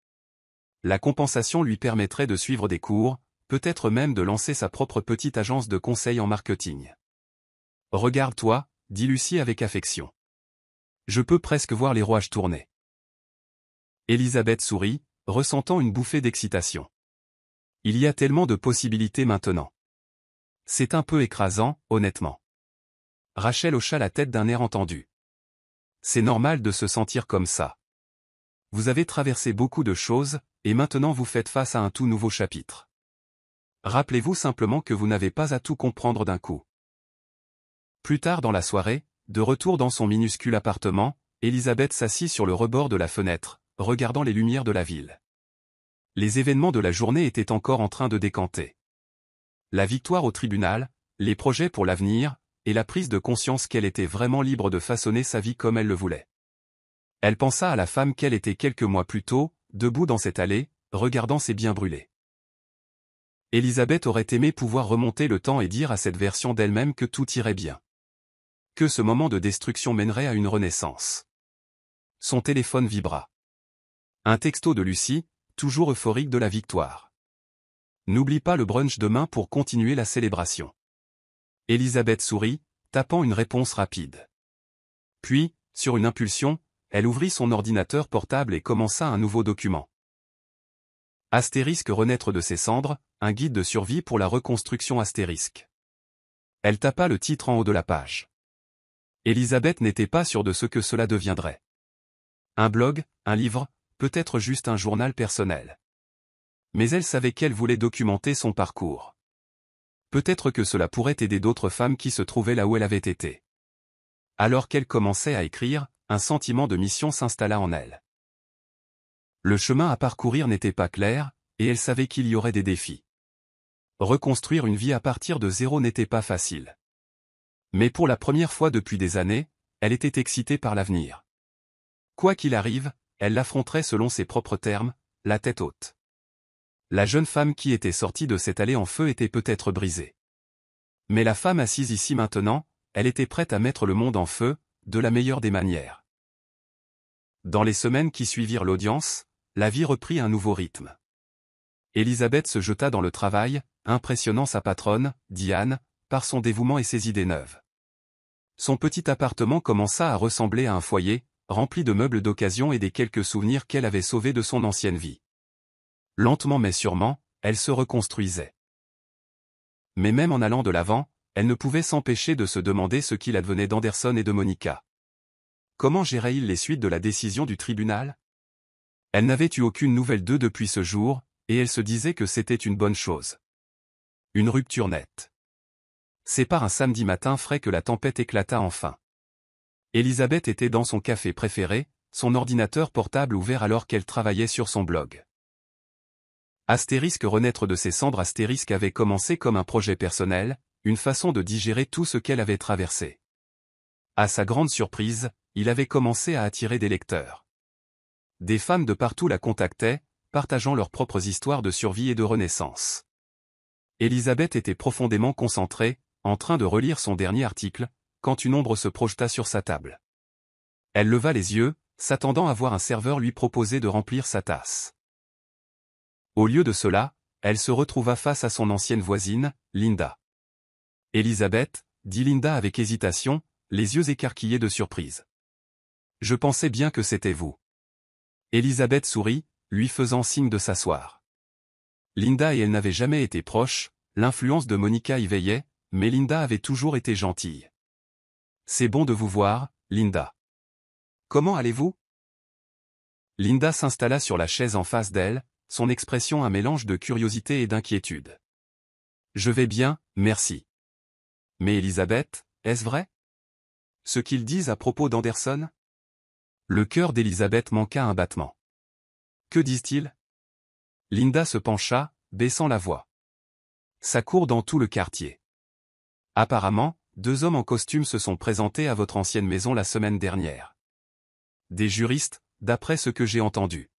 La compensation lui permettrait de suivre des cours, peut-être même de lancer sa propre petite agence de conseil en marketing. « Regarde-toi, » dit Lucy avec affection. « Je peux presque voir les rouages tourner. » Elisabeth sourit, ressentant une bouffée d'excitation. Il y a tellement de possibilités maintenant. C'est un peu écrasant, honnêtement. Rachel hocha la tête d'un air entendu. C'est normal de se sentir comme ça. Vous avez traversé beaucoup de choses, et maintenant vous faites face à un tout nouveau chapitre. Rappelez-vous simplement que vous n'avez pas à tout comprendre d'un coup. Plus tard dans la soirée, de retour dans son minuscule appartement, Elisabeth s'assit sur le rebord de la fenêtre, regardant les lumières de la ville. Les événements de la journée étaient encore en train de décanter. La victoire au tribunal, les projets pour l'avenir, et la prise de conscience qu'elle était vraiment libre de façonner sa vie comme elle le voulait. Elle pensa à la femme qu'elle était quelques mois plus tôt, debout dans cette allée, regardant ses biens brûlés. Elisabeth aurait aimé pouvoir remonter le temps et dire à cette version d'elle-même que tout irait bien. Que ce moment de destruction mènerait à une renaissance. Son téléphone vibra. Un texto de Lucy, toujours euphorique de la victoire. N'oublie pas le brunch demain pour continuer la célébration. Elisabeth sourit, tapant une réponse rapide. Puis, sur une impulsion, elle ouvrit son ordinateur portable et commença un nouveau document. Astérisque renaître de ses cendres, un guide de survie pour la reconstruction astérisque. Elle tapa le titre en haut de la page. Elisabeth n'était pas sûre de ce que cela deviendrait. Un blog, un livre, peut-être juste un journal personnel. Mais elle savait qu'elle voulait documenter son parcours. Peut-être que cela pourrait aider d'autres femmes qui se trouvaient là où elle avait été. Alors qu'elle commençait à écrire, un sentiment de mission s'installa en elle. Le chemin à parcourir n'était pas clair, et elle savait qu'il y aurait des défis. Reconstruire une vie à partir de zéro n'était pas facile. Mais pour la première fois depuis des années, elle était excitée par l'avenir. Quoi qu'il arrive, elle l'affronterait selon ses propres termes, la tête haute. La jeune femme qui était sortie de cette allée en feu était peut-être brisée. Mais la femme assise ici maintenant, elle était prête à mettre le monde en feu, de la meilleure des manières. Dans les semaines qui suivirent l'audience, la vie reprit un nouveau rythme. Elisabeth se jeta dans le travail, impressionnant sa patronne, Diane, par son dévouement et ses idées neuves. Son petit appartement commença à ressembler à un foyer, rempli de meubles d'occasion et des quelques souvenirs qu'elle avait sauvés de son ancienne vie. Lentement mais sûrement, elle se reconstruisait. Mais même en allant de l'avant, elle ne pouvait s'empêcher de se demander ce qu'il advenait d'Anderson et de Monica. Comment géraient-ils les suites de la décision du tribunal? Elle n'avait eu aucune nouvelle d'eux depuis ce jour, et elle se disait que c'était une bonne chose. Une rupture nette. C'est par un samedi matin frais que la tempête éclata enfin. Elisabeth était dans son café préféré, son ordinateur portable ouvert alors qu'elle travaillait sur son blog. Astérisque renaître de ses cendres. Astérisque avait commencé comme un projet personnel, une façon de digérer tout ce qu'elle avait traversé. À sa grande surprise, il avait commencé à attirer des lecteurs. Des femmes de partout la contactaient, partageant leurs propres histoires de survie et de renaissance. Elisabeth était profondément concentrée, en train de relire son dernier article, quand une ombre se projeta sur sa table. Elle leva les yeux, s'attendant à voir un serveur lui proposer de remplir sa tasse. Au lieu de cela, elle se retrouva face à son ancienne voisine, Linda. « Elisabeth » dit Linda avec hésitation, les yeux écarquillés de surprise. « Je pensais bien que c'était vous. » Elisabeth sourit, lui faisant signe de s'asseoir. Linda et elle n'avaient jamais été proches, l'influence de Monica y veillait, mais Linda avait toujours été gentille. « C'est bon de vous voir, Linda. Comment allez-vous » Linda s'installa sur la chaise en face d'elle, son expression un mélange de curiosité et d'inquiétude. « Je vais bien, merci. » Mais Elisabeth, est-ce vrai? Ce qu'ils disent à propos d'Anderson? Le cœur d'Elisabeth manqua un battement. Que disent-ils? Linda se pencha, baissant la voix. Ça court dans tout le quartier. Apparemment, 2 hommes en costume se sont présentés à votre ancienne maison la semaine dernière. Des juristes, d'après ce que j'ai entendu.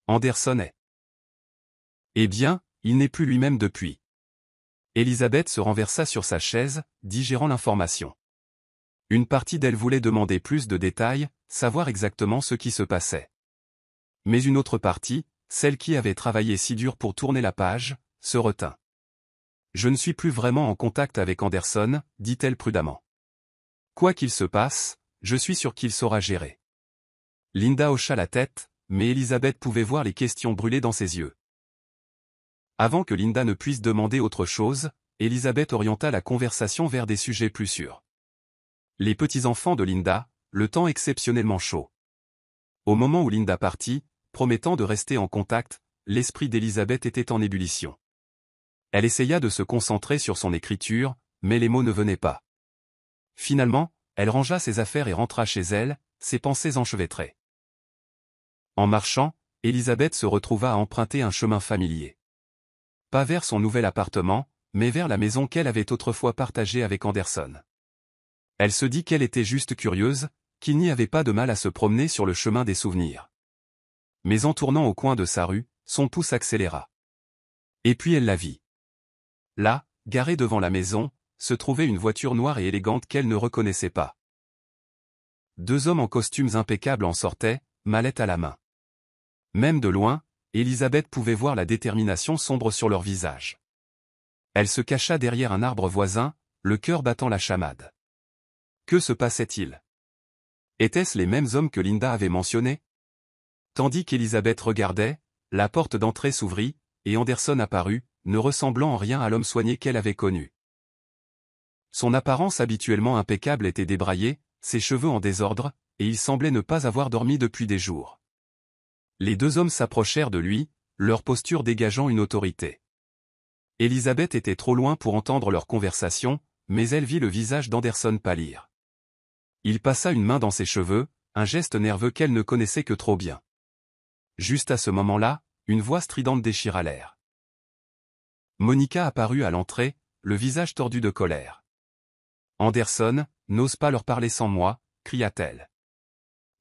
Anderson est. Eh bien, il n'est plus lui-même depuis. Elisabeth se renversa sur sa chaise, digérant l'information. Une partie d'elle voulait demander plus de détails, savoir exactement ce qui se passait. Mais une autre partie, celle qui avait travaillé si dur pour tourner la page, se retint. Je ne suis plus vraiment en contact avec Anderson, dit-elle prudemment. Quoi qu'il se passe, je suis sûr qu'il saura gérer. Linda hocha la tête, mais Elisabeth pouvait voir les questions brûler dans ses yeux. Avant que Linda ne puisse demander autre chose, Elisabeth orienta la conversation vers des sujets plus sûrs. Les petits-enfants de Linda, le temps exceptionnellement chaud. Au moment où Linda partit, promettant de rester en contact, l'esprit d'Elisabeth était en ébullition. Elle essaya de se concentrer sur son écriture, mais les mots ne venaient pas. Finalement, elle rangea ses affaires et rentra chez elle, ses pensées enchevêtrées. En marchant, Elisabeth se retrouva à emprunter un chemin familier. Pas vers son nouvel appartement, mais vers la maison qu'elle avait autrefois partagée avec Anderson. Elle se dit qu'elle était juste curieuse, qu'il n'y avait pas de mal à se promener sur le chemin des souvenirs. Mais en tournant au coin de sa rue, son pouce accéléra. Et puis elle la vit. Là, garée devant la maison, se trouvait une voiture noire et élégante qu'elle ne reconnaissait pas. 2 hommes en costumes impeccables en sortaient, mallette à la main. Même de loin, Elisabeth pouvait voir la détermination sombre sur leur visage. Elle se cacha derrière un arbre voisin, le cœur battant la chamade. Que se passait-il? Étaient-ce les mêmes hommes que Linda avait mentionnés? Tandis qu'Elisabeth regardait, la porte d'entrée s'ouvrit, et Anderson apparut, ne ressemblant en rien à l'homme soigné qu'elle avait connu. Son apparence habituellement impeccable était débraillée, ses cheveux en désordre, et il semblait ne pas avoir dormi depuis des jours. Les 2 hommes s'approchèrent de lui, leur posture dégageant une autorité. Elisabeth était trop loin pour entendre leur conversation, mais elle vit le visage d'Anderson pâlir. Il passa une main dans ses cheveux, un geste nerveux qu'elle ne connaissait que trop bien. Juste à ce moment-là, une voix stridente déchira l'air. Monica apparut à l'entrée, le visage tordu de colère. « Anderson, n'ose pas leur parler sans moi », cria-t-elle.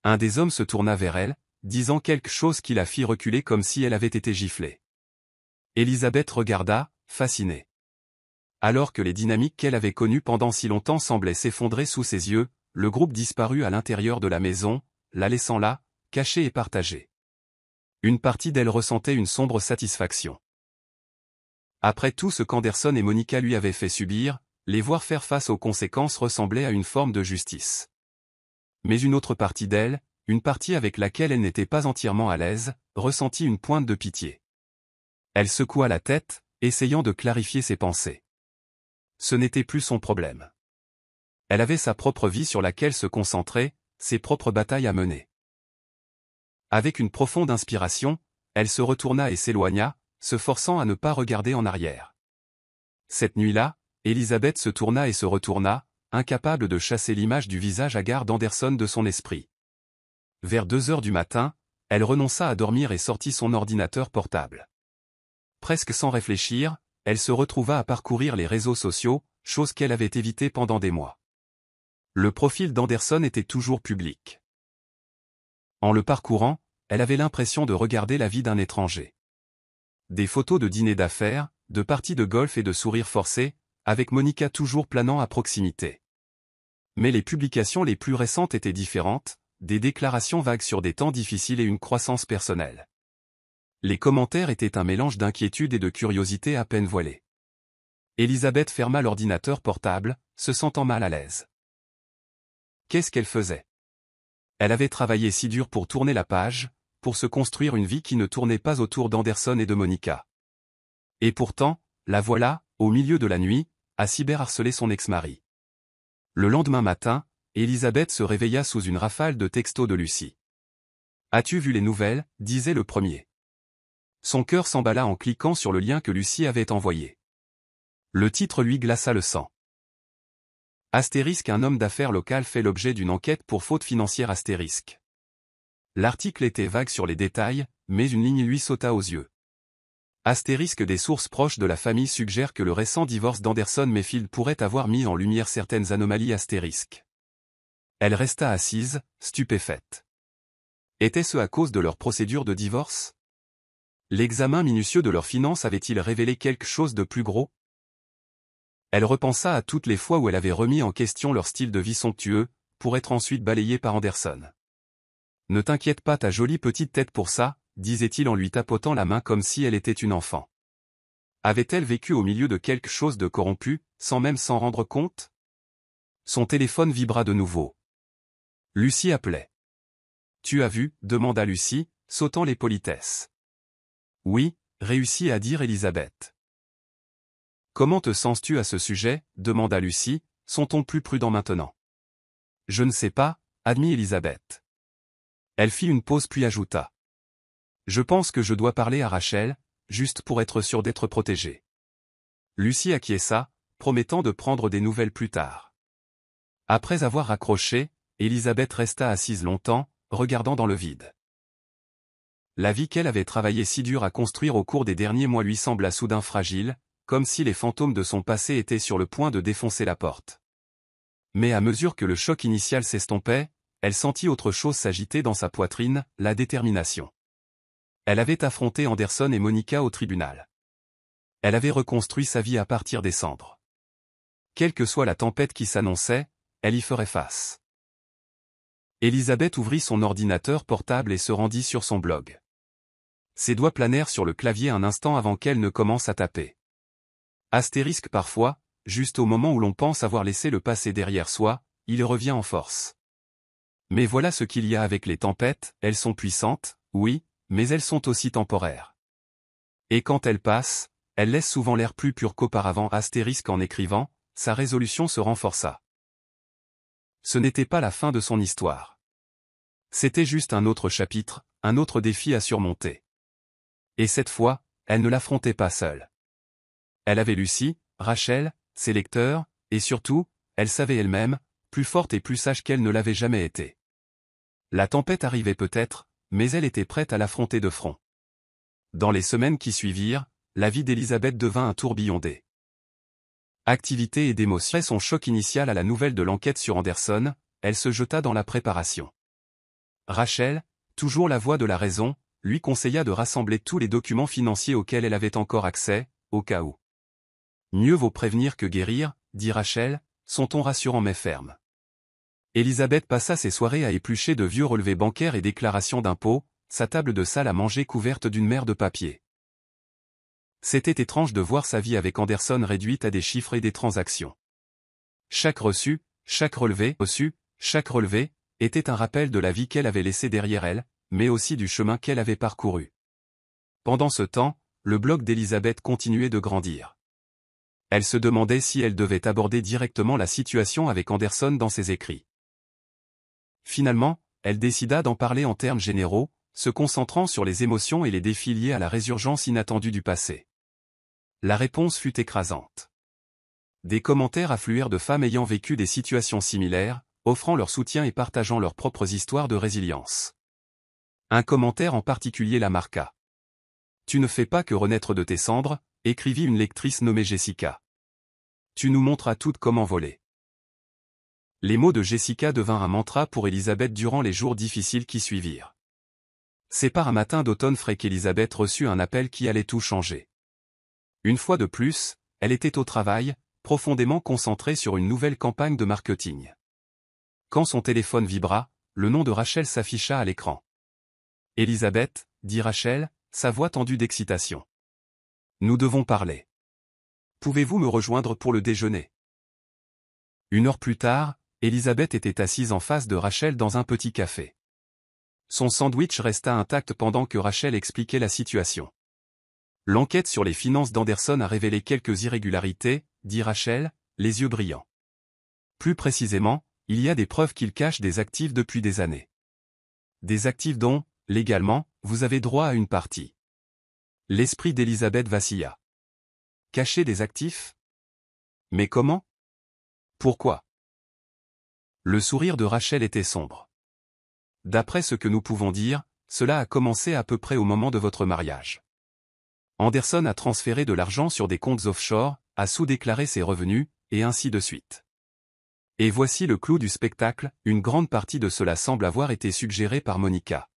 Un des hommes se tourna vers elle, disant quelque chose qui la fit reculer comme si elle avait été giflée. Elisabeth regarda, fascinée. Alors que les dynamiques qu'elle avait connues pendant si longtemps semblaient s'effondrer sous ses yeux, le groupe disparut à l'intérieur de la maison, la laissant là, cachée et partagée. Une partie d'elle ressentait une sombre satisfaction. Après tout ce qu'Anderson et Monica lui avaient fait subir, les voir faire face aux conséquences ressemblait à une forme de justice. Mais une autre partie d'elle, une partie avec laquelle elle n'était pas entièrement à l'aise, ressentit une pointe de pitié. Elle secoua la tête, essayant de clarifier ses pensées. ce n'était plus son problème. Elle avait sa propre vie sur laquelle se concentrer, ses propres batailles à mener. Avec une profonde inspiration, elle se retourna et s'éloigna, se forçant à ne pas regarder en arrière. Cette nuit-là, Elisabeth se tourna et se retourna, incapable de chasser l'image du visage hagard d'Anderson de son esprit. Vers 2 heures du matin, elle renonça à dormir et sortit son ordinateur portable. Presque sans réfléchir, elle se retrouva à parcourir les réseaux sociaux, chose qu'elle avait évitée pendant des mois. Le profil d'Anderson était toujours public. En le parcourant, elle avait l'impression de regarder la vie d'un étranger. Des photos de dîners d'affaires, de parties de golf et de sourires forcés, avec Monica toujours planant à proximité. Mais les publications les plus récentes étaient différentes, des déclarations vagues sur des temps difficiles et une croissance personnelle. Les commentaires étaient un mélange d'inquiétude et de curiosité à peine voilée. Elisabeth ferma l'ordinateur portable, se sentant mal à l'aise. Qu'est-ce qu'elle faisait? Elle avait travaillé si dur pour tourner la page, pour se construire une vie qui ne tournait pas autour d'Anderson et de Monica. Et pourtant, la voilà, au milieu de la nuit, à cyberharceler son ex-mari. Le lendemain matin, Elisabeth se réveilla sous une rafale de textos de Lucie. « As-tu vu les nouvelles ?» disait le premier. Son cœur s'emballa en cliquant sur le lien que Lucie avait envoyé. Le titre lui glaça le sang. Astérisque, un homme d'affaires local fait l'objet d'une enquête pour faute financière astérisque. L'article était vague sur les détails, mais une ligne lui sauta aux yeux. Astérisque, des sources proches de la famille suggèrent que le récent divorce d'Anderson Mayfield pourrait avoir mis en lumière certaines anomalies. Astérisque. Elle resta assise, stupéfaite. Était-ce à cause de leur procédure de divorce? L'examen minutieux de leurs finances avait-il révélé quelque chose de plus gros? Elle repensa à toutes les fois où elle avait remis en question leur style de vie somptueux, pour être ensuite balayée par Anderson. « Ne t'inquiète pas ta jolie petite tête pour ça », disait-il en lui tapotant la main comme si elle était une enfant. Avait-elle vécu au milieu de quelque chose de corrompu, sans même s'en rendre compte? Son téléphone vibra de nouveau. Lucie appelait. « Tu as vu ?» demanda Lucie, sautant les politesses. « Oui », réussit à dire Elisabeth. « Comment te sens-tu à ce sujet ?» demanda Lucie, son ton plus prudent maintenant. « Je ne sais pas », admit Elisabeth. Elle fit une pause puis ajouta. « Je pense que je dois parler à Rachel, juste pour être sûre d'être protégée. » Lucie acquiesça, promettant de prendre des nouvelles plus tard. Après avoir raccroché, Elisabeth resta assise longtemps, regardant dans le vide. La vie qu'elle avait travaillé si dur à construire au cours des derniers mois lui sembla soudain fragile, comme si les fantômes de son passé étaient sur le point de défoncer la porte. Mais à mesure que le choc initial s'estompait, elle sentit autre chose s'agiter dans sa poitrine, la détermination. Elle avait affronté Anderson et Monica au tribunal. Elle avait reconstruit sa vie à partir des cendres. Quelle que soit la tempête qui s'annonçait, elle y ferait face. Elisabeth ouvrit son ordinateur portable et se rendit sur son blog. Ses doigts planèrent sur le clavier un instant avant qu'elle ne commence à taper. Astérisque parfois, juste au moment où l'on pense avoir laissé le passé derrière soi, il revient en force. Mais voilà ce qu'il y a avec les tempêtes, elles sont puissantes, oui, mais elles sont aussi temporaires. Et quand elles passent, elles laissent souvent l'air plus pur qu'auparavant. Astérisque, en écrivant, sa résolution se renforça. Ce n'était pas la fin de son histoire. C'était juste un autre chapitre, un autre défi à surmonter. Et cette fois, elle ne l'affrontait pas seule. Elle avait Lucie, Rachel, ses lecteurs, et surtout, elle savait elle-même, plus forte et plus sage qu'elle ne l'avait jamais été. La tempête arrivait peut-être, mais elle était prête à l'affronter de front. Dans les semaines qui suivirent, la vie d'Elisabeth devint un tourbillon d'activité et d'émotions. Après son choc initial à la nouvelle de l'enquête sur Anderson, elle se jeta dans la préparation. Rachel, toujours la voix de la raison, lui conseilla de rassembler tous les documents financiers auxquels elle avait encore accès, au cas où. Mieux vaut prévenir que guérir, dit Rachel, son ton rassurant mais ferme. Elisabeth passa ses soirées à éplucher de vieux relevés bancaires et déclarations d'impôts, sa table de salle à manger couverte d'une mer de papier. C'était étrange de voir sa vie avec Anderson réduite à des chiffres et des transactions. Chaque reçu, chaque relevé, était un rappel de la vie qu'elle avait laissée derrière elle, mais aussi du chemin qu'elle avait parcouru. Pendant ce temps, le blog d'Elisabeth continuait de grandir. Elle se demandait si elle devait aborder directement la situation avec Anderson dans ses écrits. Finalement, elle décida d'en parler en termes généraux, se concentrant sur les émotions et les défis liés à la résurgence inattendue du passé. La réponse fut écrasante. Des commentaires affluèrent de femmes ayant vécu des situations similaires, offrant leur soutien et partageant leurs propres histoires de résilience. Un commentaire en particulier la marqua. « Tu ne fais pas que renaître de tes cendres », écrivit une lectrice nommée Jessica. « Tu nous montres à toutes comment voler. » Les mots de Jessica devinrent un mantra pour Elisabeth durant les jours difficiles qui suivirent. C'est par un matin d'automne frais qu'Elisabeth reçut un appel qui allait tout changer. Une fois de plus, elle était au travail, profondément concentrée sur une nouvelle campagne de marketing. Quand son téléphone vibra, le nom de Rachel s'afficha à l'écran. « Elisabeth » dit Rachel, sa voix tendue d'excitation. « Nous devons parler. Pouvez-vous me rejoindre pour le déjeuner ?» 1 heure plus tard, Elisabeth était assise en face de Rachel dans un petit café. Son sandwich resta intact pendant que Rachel expliquait la situation. « L'enquête sur les finances d'Anderson a révélé quelques irrégularités, » dit Rachel, les yeux brillants. « Plus précisément, il y a des preuves qu'il cache des actifs depuis des années. Des actifs dont, légalement, vous avez droit à une partie. » L'esprit d'Elisabeth vacilla. Cacher des actifs? Mais comment? Pourquoi? Le sourire de Rachel était sombre. D'après ce que nous pouvons dire, cela a commencé à peu près au moment de votre mariage. Anderson a transféré de l'argent sur des comptes offshore, a sous-déclaré ses revenus, et ainsi de suite. Et voici le clou du spectacle, une grande partie de cela semble avoir été suggérée par Monica.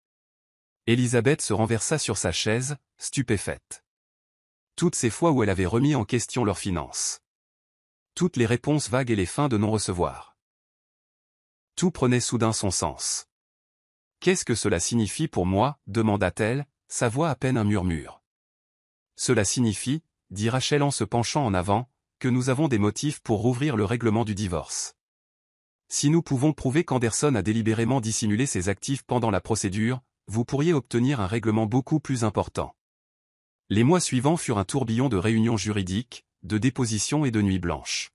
Elisabeth se renversa sur sa chaise, stupéfaite. Toutes ces fois où elle avait remis en question leurs finances. Toutes les réponses vagues et les fins de non-recevoir. Tout prenait soudain son sens. « Qu'est-ce que cela signifie pour moi » demanda-t-elle, sa voix à peine un murmure. « Cela signifie, » dit Rachel en se penchant en avant, « que nous avons des motifs pour rouvrir le règlement du divorce. Si nous pouvons prouver qu'Anderson a délibérément dissimulé ses actifs pendant la procédure, vous pourriez obtenir un règlement beaucoup plus important. » Les mois suivants furent un tourbillon de réunions juridiques, de dépositions et de nuits blanches.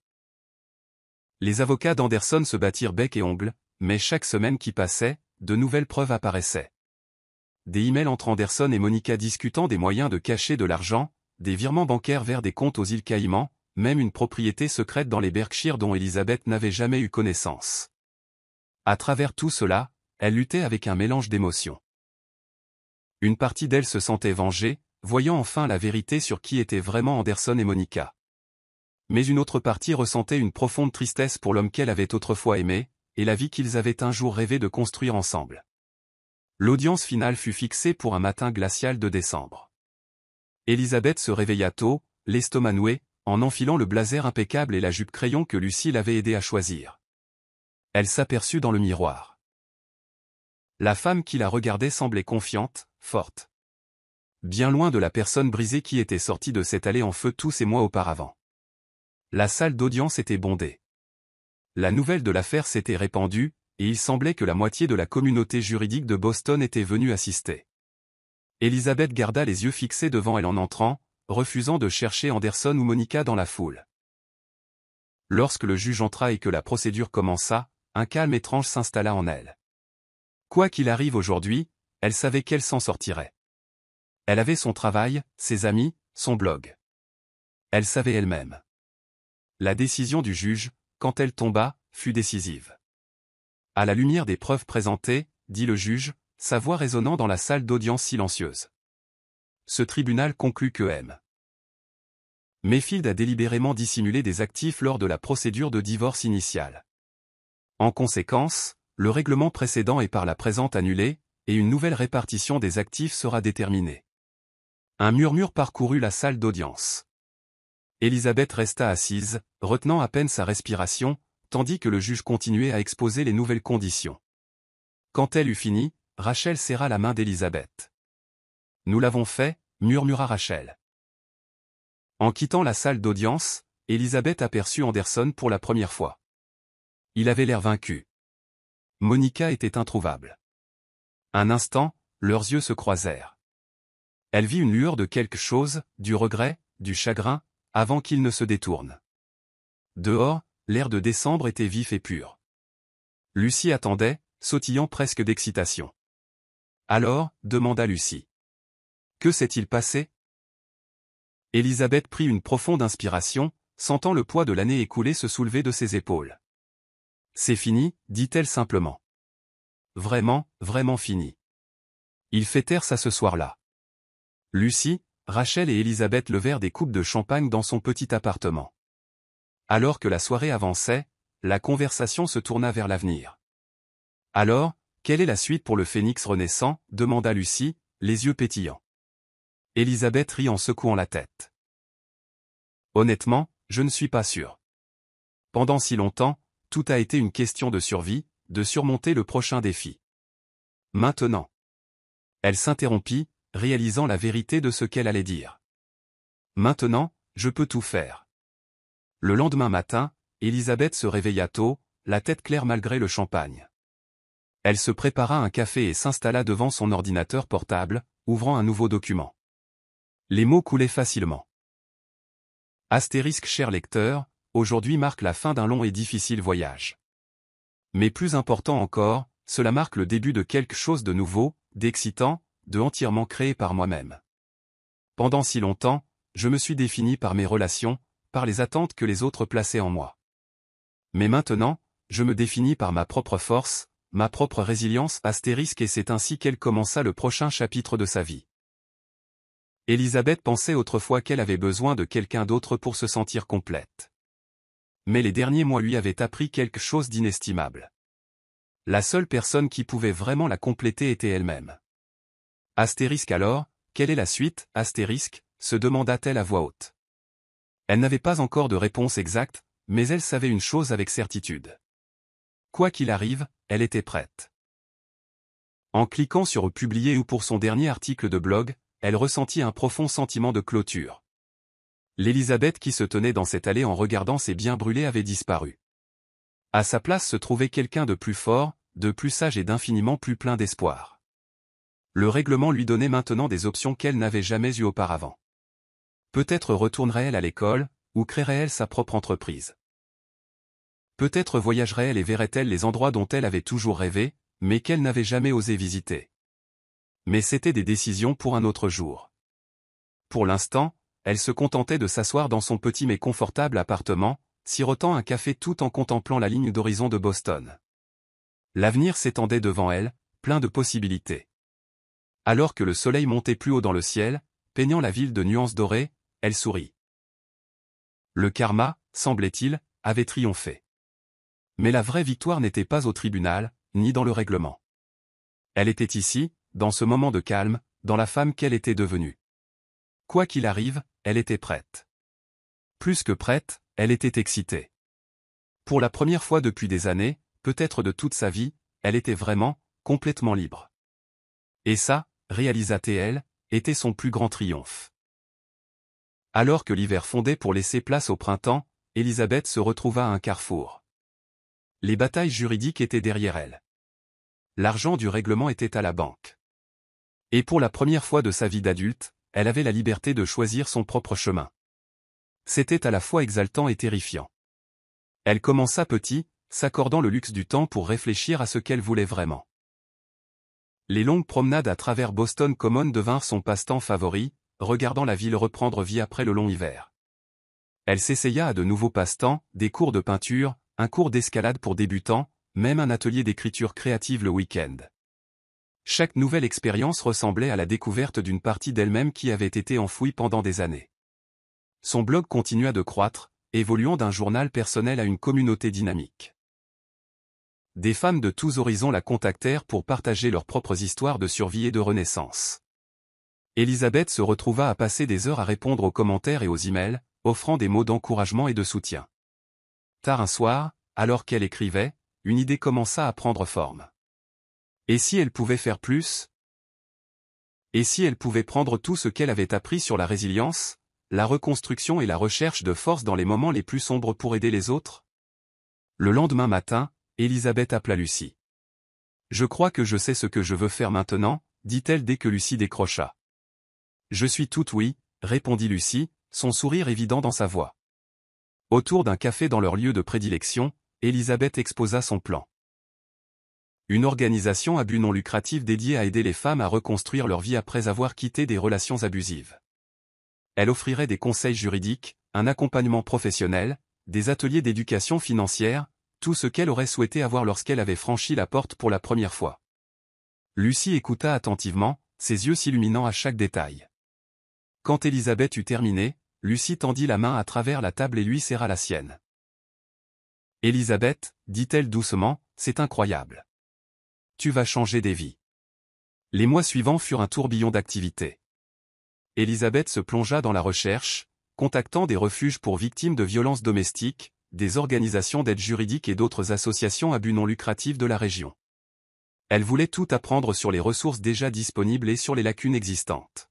Les avocats d'Anderson se battirent bec et ongles, mais chaque semaine qui passait, de nouvelles preuves apparaissaient. Des emails entre Anderson et Monica discutant des moyens de cacher de l'argent, des virements bancaires vers des comptes aux îles Caïmans, même une propriété secrète dans les Berkshires dont Elisabeth n'avait jamais eu connaissance. À travers tout cela, elle luttait avec un mélange d'émotions. Une partie d'elle se sentait vengée, voyant enfin la vérité sur qui étaient vraiment Anderson et Monica. Mais une autre partie ressentait une profonde tristesse pour l'homme qu'elle avait autrefois aimé, et la vie qu'ils avaient un jour rêvé de construire ensemble. L'audience finale fut fixée pour un matin glacial de décembre. Elisabeth se réveilla tôt, l'estomac noué, en enfilant le blazer impeccable et la jupe crayon que Lucie l'avait aidé à choisir. Elle s'aperçut dans le miroir. La femme qui la regardait semblait confiante, forte. Bien loin de la personne brisée qui était sortie de cette allée en feu tous ces mois auparavant. La salle d'audience était bondée. La nouvelle de l'affaire s'était répandue, et il semblait que la moitié de la communauté juridique de Boston était venue assister. Elisabeth garda les yeux fixés devant elle en entrant, refusant de chercher Anderson ou Monica dans la foule. Lorsque le juge entra et que la procédure commença, un calme étrange s'installa en elle. Quoi qu'il arrive aujourd'hui, elle savait qu'elle s'en sortirait. Elle avait son travail, ses amis, son blog. Elle savait elle-même. La décision du juge, quand elle tomba, fut décisive. À la lumière des preuves présentées, dit le juge, sa voix résonnant dans la salle d'audience silencieuse. Ce tribunal conclut que M. Mayfield a délibérément dissimulé des actifs lors de la procédure de divorce initiale. En conséquence, le règlement précédent est par la présente annulé, et une nouvelle répartition des actifs sera déterminée. Un murmure parcourut la salle d'audience. Elisabeth resta assise, retenant à peine sa respiration, tandis que le juge continuait à exposer les nouvelles conditions. Quand elle eut fini, Rachel serra la main d'Elisabeth. « Nous l'avons fait » murmura Rachel. En quittant la salle d'audience, Elisabeth aperçut Anderson pour la première fois. Il avait l'air vaincu. Monica était introuvable. Un instant, leurs yeux se croisèrent. Elle vit une lueur de quelque chose, du regret, du chagrin, avant qu'il ne se détourne. Dehors, l'air de décembre était vif et pur. Lucie attendait, sautillant presque d'excitation. Alors, demanda Lucie. Que s'est-il passé? Élisabeth prit une profonde inspiration, sentant le poids de l'année écoulée se soulever de ses épaules. C'est fini, dit-elle simplement. Vraiment, vraiment fini. Ils fêtèrent ça ce soir-là. Lucie, Rachel et Élisabeth levèrent des coupes de champagne dans son petit appartement. Alors que la soirée avançait, la conversation se tourna vers l'avenir. Alors, quelle est la suite pour le phénix renaissant? Demanda Lucie, les yeux pétillants. Élisabeth rit en secouant la tête. Honnêtement, je ne suis pas sûr. Pendant si longtemps, tout a été une question de survie, de surmonter le prochain défi. Maintenant. Elle s'interrompit, réalisant la vérité de ce qu'elle allait dire. Maintenant, je peux tout faire. Le lendemain matin, Élisabeth se réveilla tôt, la tête claire malgré le champagne. Elle se prépara un café et s'installa devant son ordinateur portable, ouvrant un nouveau document. Les mots coulaient facilement. Astérisque cher lecteur, aujourd'hui marque la fin d'un long et difficile voyage. Mais plus important encore, cela marque le début de quelque chose de nouveau, d'excitant, de entièrement créé par moi-même. Pendant si longtemps, je me suis défini par mes relations, par les attentes que les autres plaçaient en moi. Mais maintenant, je me définis par ma propre force, ma propre résilience astérisque et c'est ainsi qu'elle commença le prochain chapitre de sa vie. Élisabeth pensait autrefois qu'elle avait besoin de quelqu'un d'autre pour se sentir complète. Mais les derniers mois lui avaient appris quelque chose d'inestimable. La seule personne qui pouvait vraiment la compléter était elle-même. Astérisque alors, quelle est la suite, astérisque, se demanda-t-elle à voix haute. Elle n'avait pas encore de réponse exacte, mais elle savait une chose avec certitude. Quoi qu'il arrive, elle était prête. En cliquant sur « Publier » ou pour son dernier article de blog, elle ressentit un profond sentiment de clôture. L'Élisabeth qui se tenait dans cette allée en regardant ses biens brûlés avait disparu. À sa place se trouvait quelqu'un de plus fort, de plus sage et d'infiniment plus plein d'espoir. Le règlement lui donnait maintenant des options qu'elle n'avait jamais eues auparavant. Peut-être retournerait-elle à l'école, ou créerait-elle sa propre entreprise. Peut-être voyagerait-elle et verrait-elle les endroits dont elle avait toujours rêvé, mais qu'elle n'avait jamais osé visiter. Mais c'étaient des décisions pour un autre jour. Pour l'instant, elle se contentait de s'asseoir dans son petit mais confortable appartement, sirotant un café tout en contemplant la ligne d'horizon de Boston. L'avenir s'étendait devant elle, plein de possibilités. Alors que le soleil montait plus haut dans le ciel, peignant la ville de nuances dorées, elle sourit. Le karma, semblait-il, avait triomphé. Mais la vraie victoire n'était pas au tribunal, ni dans le règlement. Elle était ici, dans ce moment de calme, dans la femme qu'elle était devenue. Quoi qu'il arrive, elle était prête. Plus que prête, elle était excitée. Pour la première fois depuis des années, peut-être de toute sa vie, elle était vraiment, complètement libre. Et ça, réalisa-t-elle, était son plus grand triomphe. Alors que l'hiver fondait pour laisser place au printemps, Élisabeth se retrouva à un carrefour. Les batailles juridiques étaient derrière elle. L'argent du règlement était à la banque. Et pour la première fois de sa vie d'adulte, elle avait la liberté de choisir son propre chemin. C'était à la fois exaltant et terrifiant. Elle commença petit, s'accordant le luxe du temps pour réfléchir à ce qu'elle voulait vraiment. Les longues promenades à travers Boston Common devinrent son passe-temps favori, regardant la ville reprendre vie après le long hiver. Elle s'essaya à de nouveaux passe-temps, des cours de peinture, un cours d'escalade pour débutants, même un atelier d'écriture créative le week-end. Chaque nouvelle expérience ressemblait à la découverte d'une partie d'elle-même qui avait été enfouie pendant des années. Son blog continua de croître, évoluant d'un journal personnel à une communauté dynamique. Des femmes de tous horizons la contactèrent pour partager leurs propres histoires de survie et de renaissance. Élisabeth se retrouva à passer des heures à répondre aux commentaires et aux emails, offrant des mots d'encouragement et de soutien. Tard un soir, alors qu'elle écrivait, une idée commença à prendre forme. Et si elle pouvait faire plus? Et si elle pouvait prendre tout ce qu'elle avait appris sur la résilience, la reconstruction et la recherche de force dans les moments les plus sombres pour aider les autres? Le lendemain matin, Élisabeth appela Lucie. « Je crois que je sais ce que je veux faire maintenant, dit-elle dès que Lucie décrocha. « Je suis toute oui, répondit Lucie, son sourire évident dans sa voix. Autour d'un café dans leur lieu de prédilection, Elisabeth exposa son plan. Une organisation à but non lucratif dédiée à aider les femmes à reconstruire leur vie après avoir quitté des relations abusives. Elle offrirait des conseils juridiques, un accompagnement professionnel, des ateliers d'éducation financière, tout ce qu'elle aurait souhaité avoir lorsqu'elle avait franchi la porte pour la première fois. Lucie écouta attentivement, ses yeux s'illuminant à chaque détail. Quand Elisabeth eut terminé, Lucie tendit la main à travers la table et lui serra la sienne. « Elisabeth, dit-elle doucement, c'est incroyable. Tu vas changer des vies. » Les mois suivants furent un tourbillon d'activités. Elisabeth se plongea dans la recherche, contactant des refuges pour victimes de violences domestiques, des organisations d'aide juridique et d'autres associations à but non lucratif de la région. Elle voulait tout apprendre sur les ressources déjà disponibles et sur les lacunes existantes.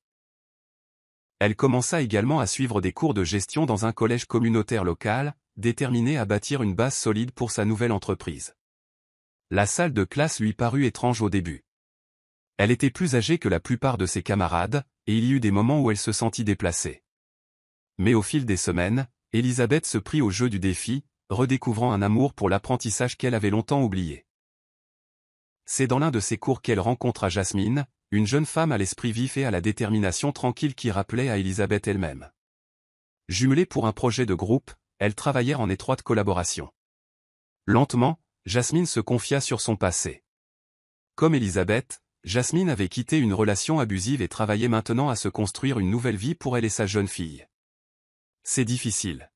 Elle commença également à suivre des cours de gestion dans un collège communautaire local, déterminée à bâtir une base solide pour sa nouvelle entreprise. La salle de classe lui parut étrange au début. Elle était plus âgée que la plupart de ses camarades, et il y eut des moments où elle se sentit déplacée. Mais au fil des semaines, Elisabeth se prit au jeu du défi, redécouvrant un amour pour l'apprentissage qu'elle avait longtemps oublié. C'est dans l'un de ces cours qu'elle rencontra Jasmine, une jeune femme à l'esprit vif et à la détermination tranquille qui rappelait à Elisabeth elle-même. Jumelées pour un projet de groupe, elles travaillèrent en étroite collaboration. Lentement, Jasmine se confia sur son passé. Comme Elisabeth, Jasmine avait quitté une relation abusive et travaillait maintenant à se construire une nouvelle vie pour elle et sa jeune fille. « C'est difficile. »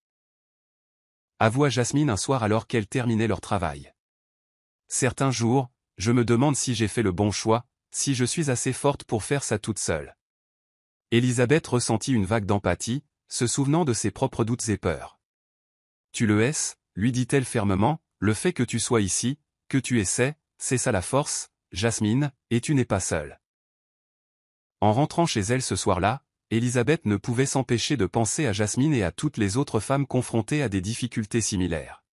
avoua Jasmine un soir alors qu'elles terminaient leur travail. « Certains jours, je me demande si j'ai fait le bon choix, si je suis assez forte pour faire ça toute seule. » Elisabeth ressentit une vague d'empathie, se souvenant de ses propres doutes et peurs. « Tu le es, lui dit-elle fermement, le fait que tu sois ici, que tu essaies, c'est ça la force, Jasmine, et tu n'es pas seule. » En rentrant chez elle ce soir-là, Elisabeth ne pouvait s'empêcher de penser à Jasmine et à toutes les autres femmes confrontées à des difficultés similaires.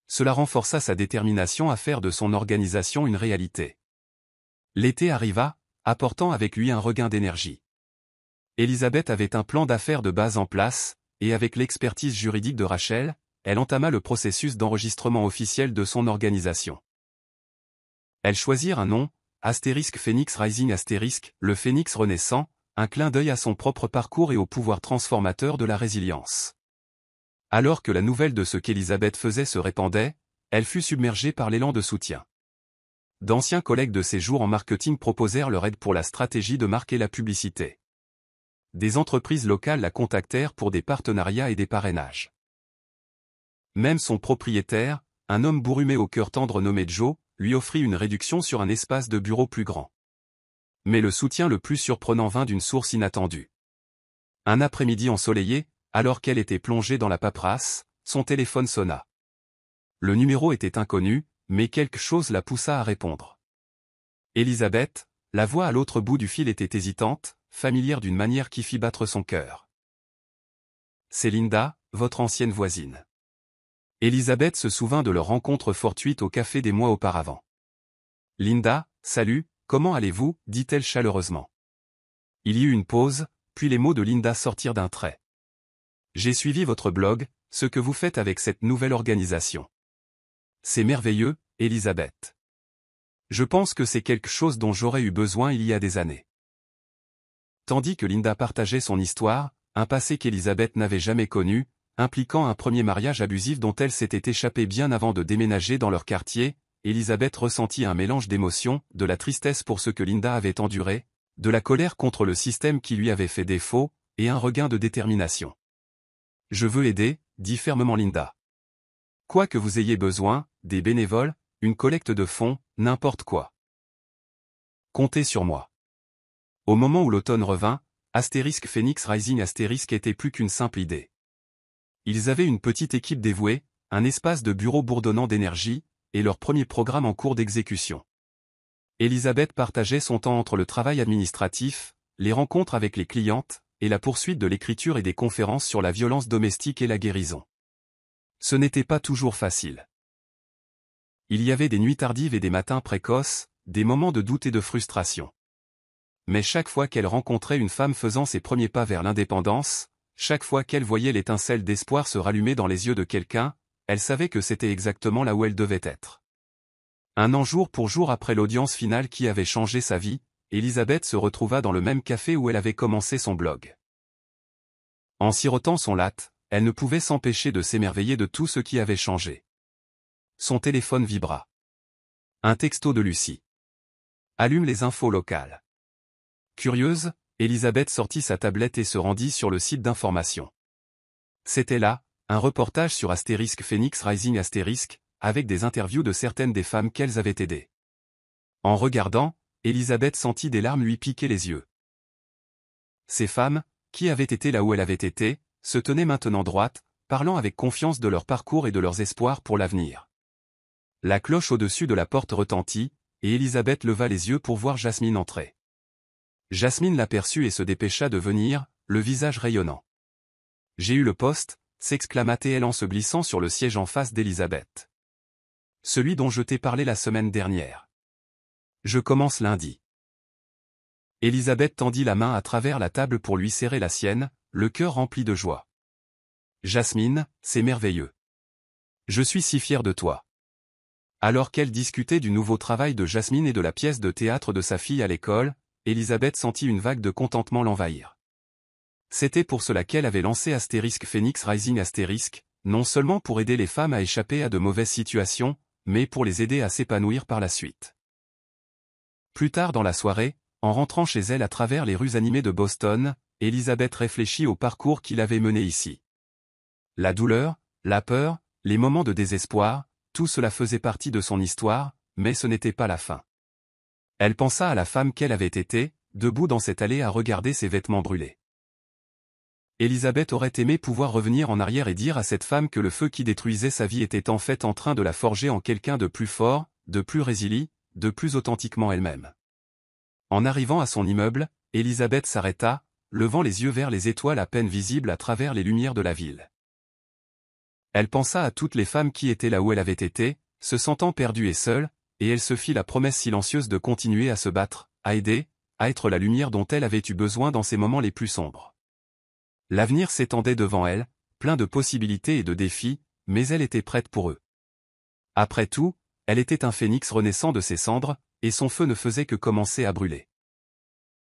Cela renforça sa détermination à faire de son organisation une réalité. L'été arriva, apportant avec lui un regain d'énergie. Elisabeth avait un plan d'affaires de base en place, et avec l'expertise juridique de Rachel, elle entama le processus d'enregistrement officiel de son organisation. Elles choisirent un nom, *Phoenix Rising *, le Phénix renaissant, un clin d'œil à son propre parcours et au pouvoir transformateur de la résilience. Alors que la nouvelle de ce qu'Elisabeth faisait se répandait, elle fut submergée par l'élan de soutien. D'anciens collègues de ses jours en marketing proposèrent leur aide pour la stratégie de marque et la publicité. Des entreprises locales la contactèrent pour des partenariats et des parrainages. Même son propriétaire, un homme bourrumé au cœur tendre nommé Joe, lui offrit une réduction sur un espace de bureau plus grand. Mais le soutien le plus surprenant vint d'une source inattendue. Un après-midi ensoleillé, alors qu'elle était plongée dans la paperasse, son téléphone sonna. Le numéro était inconnu, mais quelque chose la poussa à répondre. Elisabeth, la voix à l'autre bout du fil était hésitante, familière d'une manière qui fit battre son cœur. « C'est Linda, votre ancienne voisine. » Elisabeth se souvint de leur rencontre fortuite au café des mois auparavant. « Linda, salut, comment allez-vous » dit-elle chaleureusement. Il y eut une pause, puis les mots de Linda sortirent d'un trait. « J'ai suivi votre blog, ce que vous faites avec cette nouvelle organisation. C'est merveilleux, Elisabeth. Je pense que c'est quelque chose dont j'aurais eu besoin il y a des années. » Tandis que Linda partageait son histoire, un passé qu'Elisabeth n'avait jamais connu, impliquant un premier mariage abusif dont elle s'était échappée bien avant de déménager dans leur quartier, Elisabeth ressentit un mélange d'émotions, de la tristesse pour ce que Linda avait enduré, de la colère contre le système qui lui avait fait défaut, et un regain de détermination. « Je veux aider, » dit fermement Linda. « Quoi que vous ayez besoin, des bénévoles, une collecte de fonds, n'importe quoi. Comptez sur moi. » Au moment où l'automne revint, *Phoenix Rising * était plus qu'une simple idée. Ils avaient une petite équipe dévouée, un espace de bureau bourdonnant d'énergie, et leur premier programme en cours d'exécution. Elisabeth partageait son temps entre le travail administratif, les rencontres avec les clientes, et la poursuite de l'écriture et des conférences sur la violence domestique et la guérison. Ce n'était pas toujours facile. Il y avait des nuits tardives et des matins précoces, des moments de doute et de frustration. Mais chaque fois qu'elle rencontrait une femme faisant ses premiers pas vers l'indépendance, Chaque fois qu'elle voyait l'étincelle d'espoir se rallumer dans les yeux de quelqu'un, elle savait que c'était exactement là où elle devait être. Un an jour pour jour après l'audience finale qui avait changé sa vie, Elisabeth se retrouva dans le même café où elle avait commencé son blog. En sirotant son latte, elle ne pouvait s'empêcher de s'émerveiller de tout ce qui avait changé. Son téléphone vibra. Un texto de Lucie. Allume les infos locales. Curieuse, Elisabeth sortit sa tablette et se rendit sur le site d'information. C'était là, un reportage sur Phoenix Rising avec des interviews de certaines des femmes qu'elles avaient aidées. En regardant, Elisabeth sentit des larmes lui piquer les yeux. Ces femmes, qui avaient été là où elle avait été, se tenaient maintenant droites, parlant avec confiance de leur parcours et de leurs espoirs pour l'avenir. La cloche au-dessus de la porte retentit, et Elisabeth leva les yeux pour voir Jasmine entrer. Jasmine l'aperçut et se dépêcha de venir, le visage rayonnant. « J'ai eu le poste », s'exclama-t-elle en se glissant sur le siège en face d'Elisabeth. « Celui dont je t'ai parlé la semaine dernière. Je commence lundi. » Elisabeth tendit la main à travers la table pour lui serrer la sienne, le cœur rempli de joie. « Jasmine, c'est merveilleux. Je suis si fière de toi. » Alors qu'elle discutait du nouveau travail de Jasmine et de la pièce de théâtre de sa fille à l'école, Elisabeth sentit une vague de contentement l'envahir. C'était pour cela qu'elle avait lancé Phoenix Rising non seulement pour aider les femmes à échapper à de mauvaises situations, mais pour les aider à s'épanouir par la suite. Plus tard dans la soirée, en rentrant chez elle à travers les rues animées de Boston, Elisabeth réfléchit au parcours qui l'avait menée ici. La douleur, la peur, les moments de désespoir, tout cela faisait partie de son histoire, mais ce n'était pas la fin. Elle pensa à la femme qu'elle avait été, debout dans cette allée à regarder ses vêtements brûlés. Elisabeth aurait aimé pouvoir revenir en arrière et dire à cette femme que le feu qui détruisait sa vie était en fait en train de la forger en quelqu'un de plus fort, de plus résilient, de plus authentiquement elle-même. En arrivant à son immeuble, Elisabeth s'arrêta, levant les yeux vers les étoiles à peine visibles à travers les lumières de la ville. Elle pensa à toutes les femmes qui étaient là où elle avait été, se sentant perdue et seule, et elle se fit la promesse silencieuse de continuer à se battre, à aider, à être la lumière dont elle avait eu besoin dans ces moments les plus sombres. L'avenir s'étendait devant elle, plein de possibilités et de défis, mais elle était prête pour eux. Après tout, elle était un phénix renaissant de ses cendres, et son feu ne faisait que commencer à brûler.